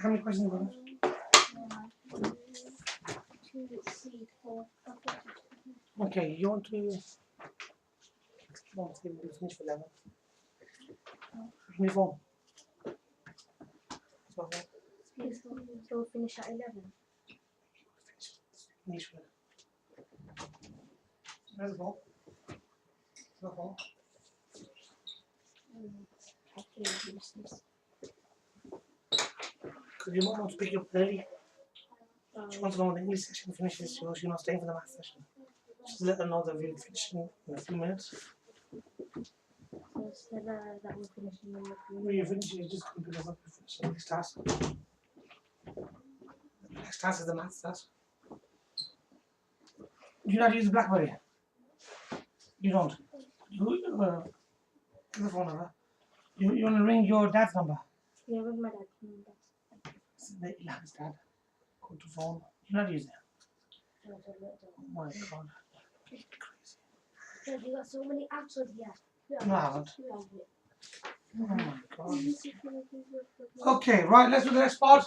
How many questions about it? Okay, you want to finish for 11. Uniform. So finish at 11. Finish for 11. Where's the ball? The ball. Because your mom wants to pick you up early. She wants to know when the English session finishes. She's not staying for the math session. Just let her know that we'll finish in a few minutes. So that will finish in a few When you finish, you just come pick us up and finish the next task. The next task is the math task. Do you not use BlackBerry? You don't. Give the phone number. You want to ring your dad's number? Yeah, with my dad. It's Ilham's dad. Go to phone. You not use it? Oh my god. Crazy. Dad, you got so many apps on here. No, I haven't. Oh my god. Okay, right, let's do the next part.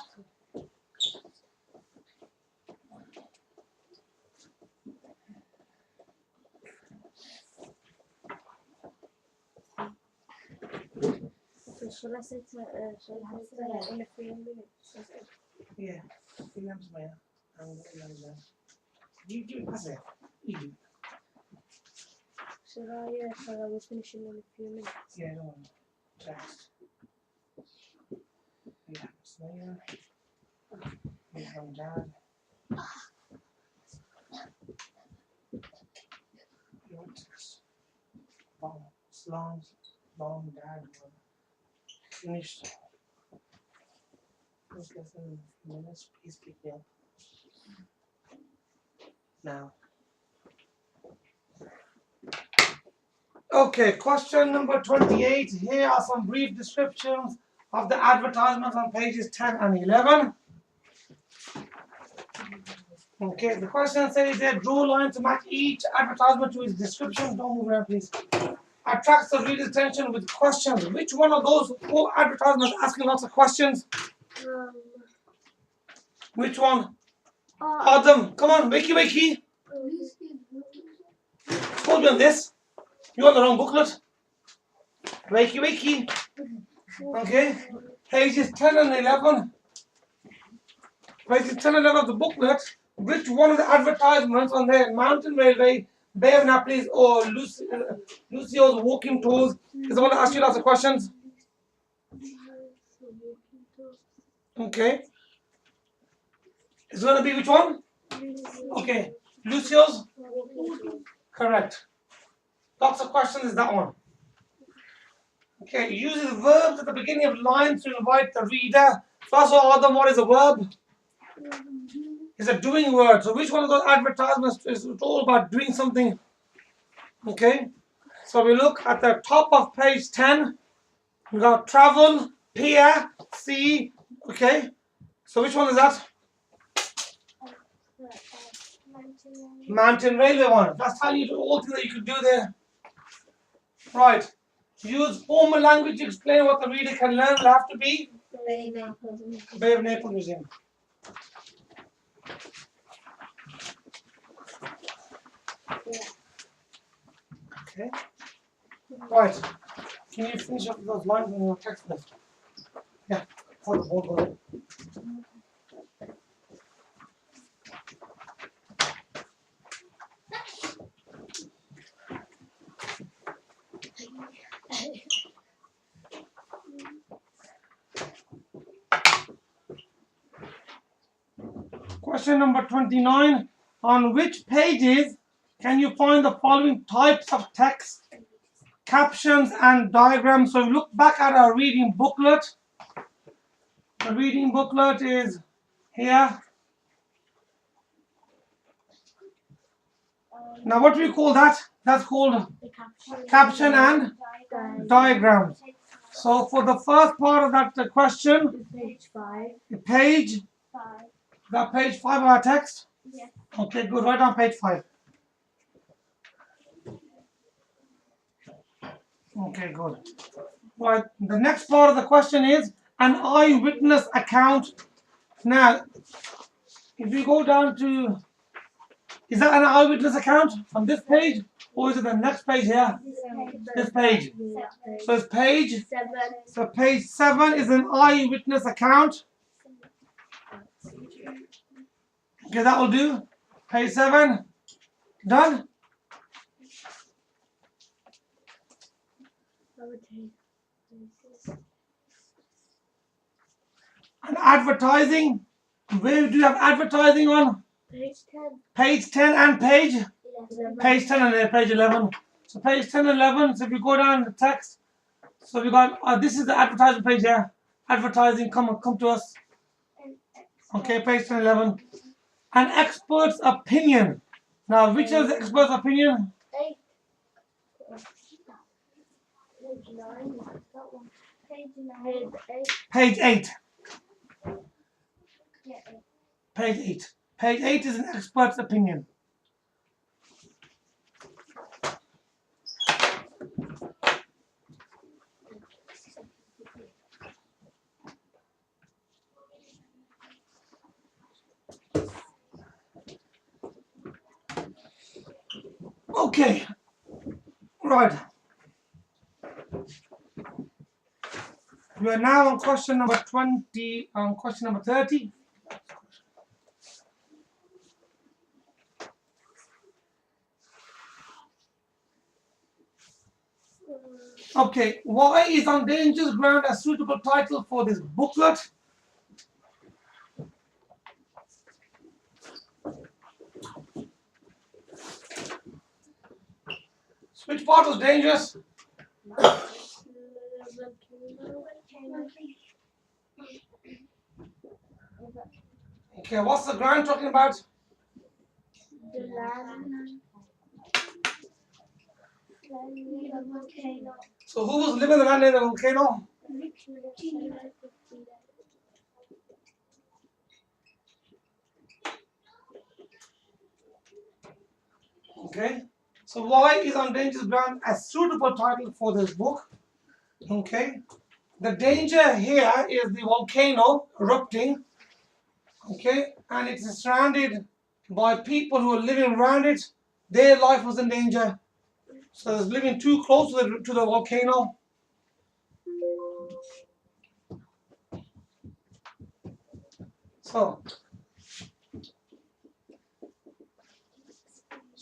So shall I say shall I have to in a few minutes? Yeah, Ilham's my You do it, pass it. You do it. Shall I will finish in a few minutes? Yeah, no one. Text. Ilham's Maya. Ilham's dad. Your text. Bomb. Slums. Bomb dad. Finished. Let's listen in a few minutes. Please pick me up. Now. Okay, question number 28. Here are some brief descriptions of the advertisements on pages 10 and 11. Okay, the question says there, draw a line to match each advertisement to its description. Don't move around, please. Attracts the reader's attention with questions. Which one of those 4 advertisements asking lots of questions? Which one? Adam, come on, wakey. Hold me on this. You're on the wrong booklet. Wakey. Okay. Pages 10 and 11. Pages 10 and 11 of the booklet. Which one of the advertisements on the Mountain Railway, Bay of Naples, or Lucio's Walking Tours is the one that asks you lots of questions? Okay. It's going to be which one? Okay. Lucio's? Correct. Lots of questions is that one. Okay. It uses verbs at the beginning of lines to invite the reader. First of all, Adam, what is a verb? It's a doing word. So which one of those advertisements is all about doing something? Okay. So we look at the top of page 10. We got travel, pier, sea. Okay. So which one is that? Mountain railway one. That's telling you the whole thing that you could do there. Right. Use formal language to explain what the reader can learn. It'll have to be Bay of Naples Museum. Okay. Right. Can you finish up those lines in your text list? Yeah. Hold the board. Question number 29. On which pages can you find the following types of text? Captions and diagrams. So look back at our reading booklet. The reading booklet is here. Now what do we call that? That's called caption and diagrams. So for the first part of that question, Page 5. page, 5. that page 5 of our text? Yeah. Okay, good. Write down page 5. Okay, good. Right. The next part of the question is an eyewitness account. Now, if you go down to, is that an eyewitness account on this page, or is it the next page here? This page. So it's page. 7. So page 7 is an eyewitness account. Okay, that will do. Page 7. Done. And advertising. Where do you have advertising on? Page 10. Page 10 and page? 11. Page 10 and page 11. So page 10 and 11. So if you go down the text. So we got, this is the advertising page here. Advertising, come to us. Okay, page 10 and 11. An expert's opinion. Now, which is the expert's opinion? 8. Page 9. That one. Page 9. Page 8. Page 8. Yeah. Page 8. Page 8 is an expert's opinion. Okay. Right. We are now on question number 20, question number 30. Okay, why is On Dangerous Ground a suitable title for this booklet? Which part was dangerous? Okay, what's the ground talking about? The land. Volcano. So who was living in the land near the volcano? Okay, so why is On Dangerous Ground a suitable title for this book? Okay, the danger here is the volcano erupting. Okay, and it's surrounded by people who are living around it. Their life was in danger. So it's living too close to the volcano. So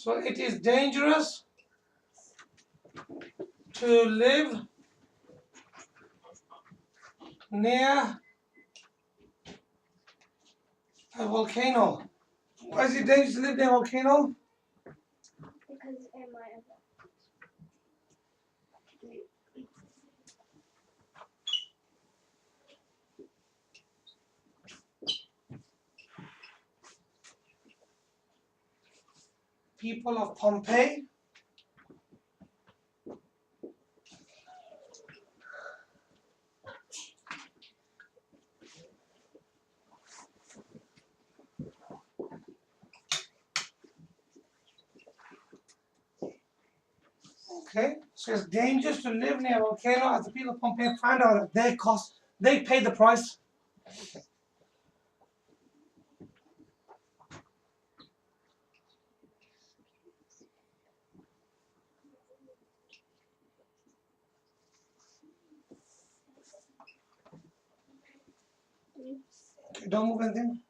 it is dangerous to live near a volcano. Why is it dangerous to live near a volcano? Because it might have. People of Pompeii. Okay, so it's dangerous to live near a volcano as the people of Pompeii found out at their cost. They paid the price. Okay, don't move anything.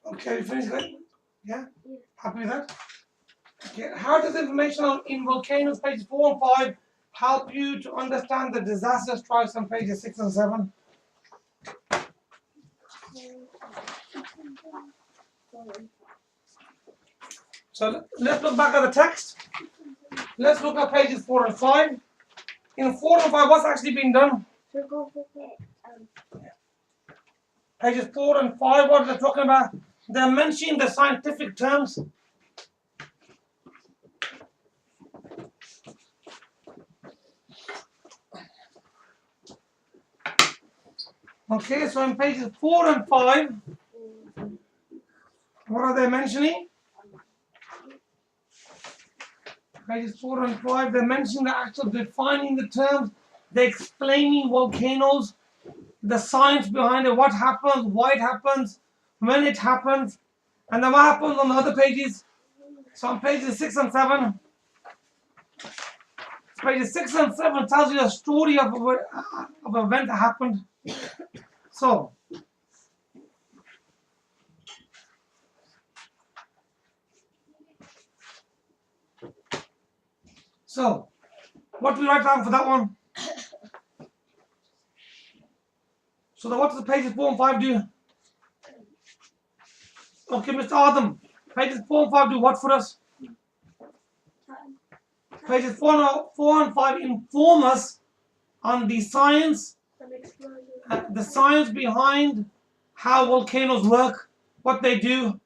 Okay, you finished that? Yeah? Happy with that? Okay. How does information in volcanoes, pages 4 and 5, help you to understand the disaster strikes on pages 6 and 7? So let's look back at the text. Let's look at pages 4 and 5. In 4 and 5, what's actually been done? Pages 4 and 5, what they're talking about? They're mentioning the scientific terms. Okay, so in pages 4 and 5, what are they mentioning? Pages 4 and 5, they're mentioning the actual defining the terms, they're explaining volcanoes, the science behind it, what happens, why it happens, when it happens, and then what happens on the other pages. So on pages 6 and 7, pages 6 and 7 tells you the story of an event that happened. So, what do we write down for that one? So, what does the pages 4 and 5 do? Okay, Mr. Adam, pages 4 and 5 do what for us? Pages 4 and 5 inform us on the science behind how volcanoes work, what they do.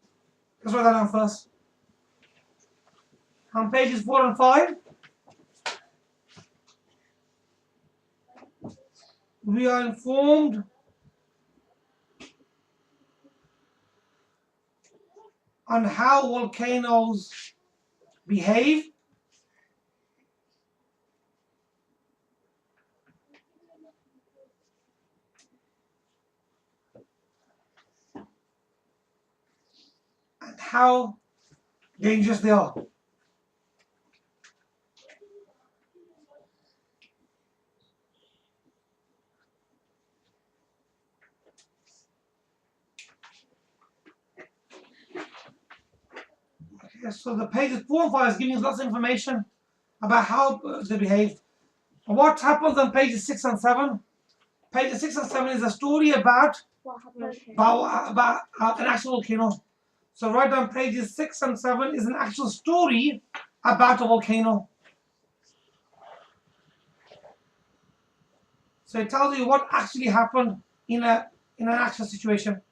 Let's write that down first. On pages 4 and 5, we are informed on how volcanoes behave, and how dangerous they are. Okay, so the pages 4 and 5 is giving us lots of information about how they behave. And what happens on pages 6 and 7? Pages 6 and 7 is a story about an actual volcano. So right down pages 6 and 7 is an actual story about a volcano. So it tells you what actually happened in an actual situation.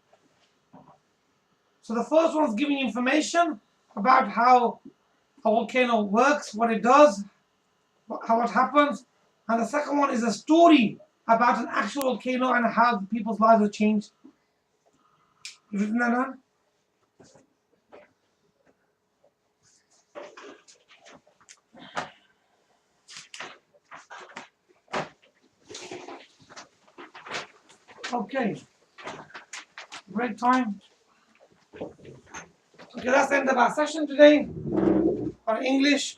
So the first one is giving you information about how a volcano works, what it does, how it happens. And the second one is a story about an actual volcano and how people's lives have changed. You've written that down? Okay. Break time. Okay, that's the end of our session today on English.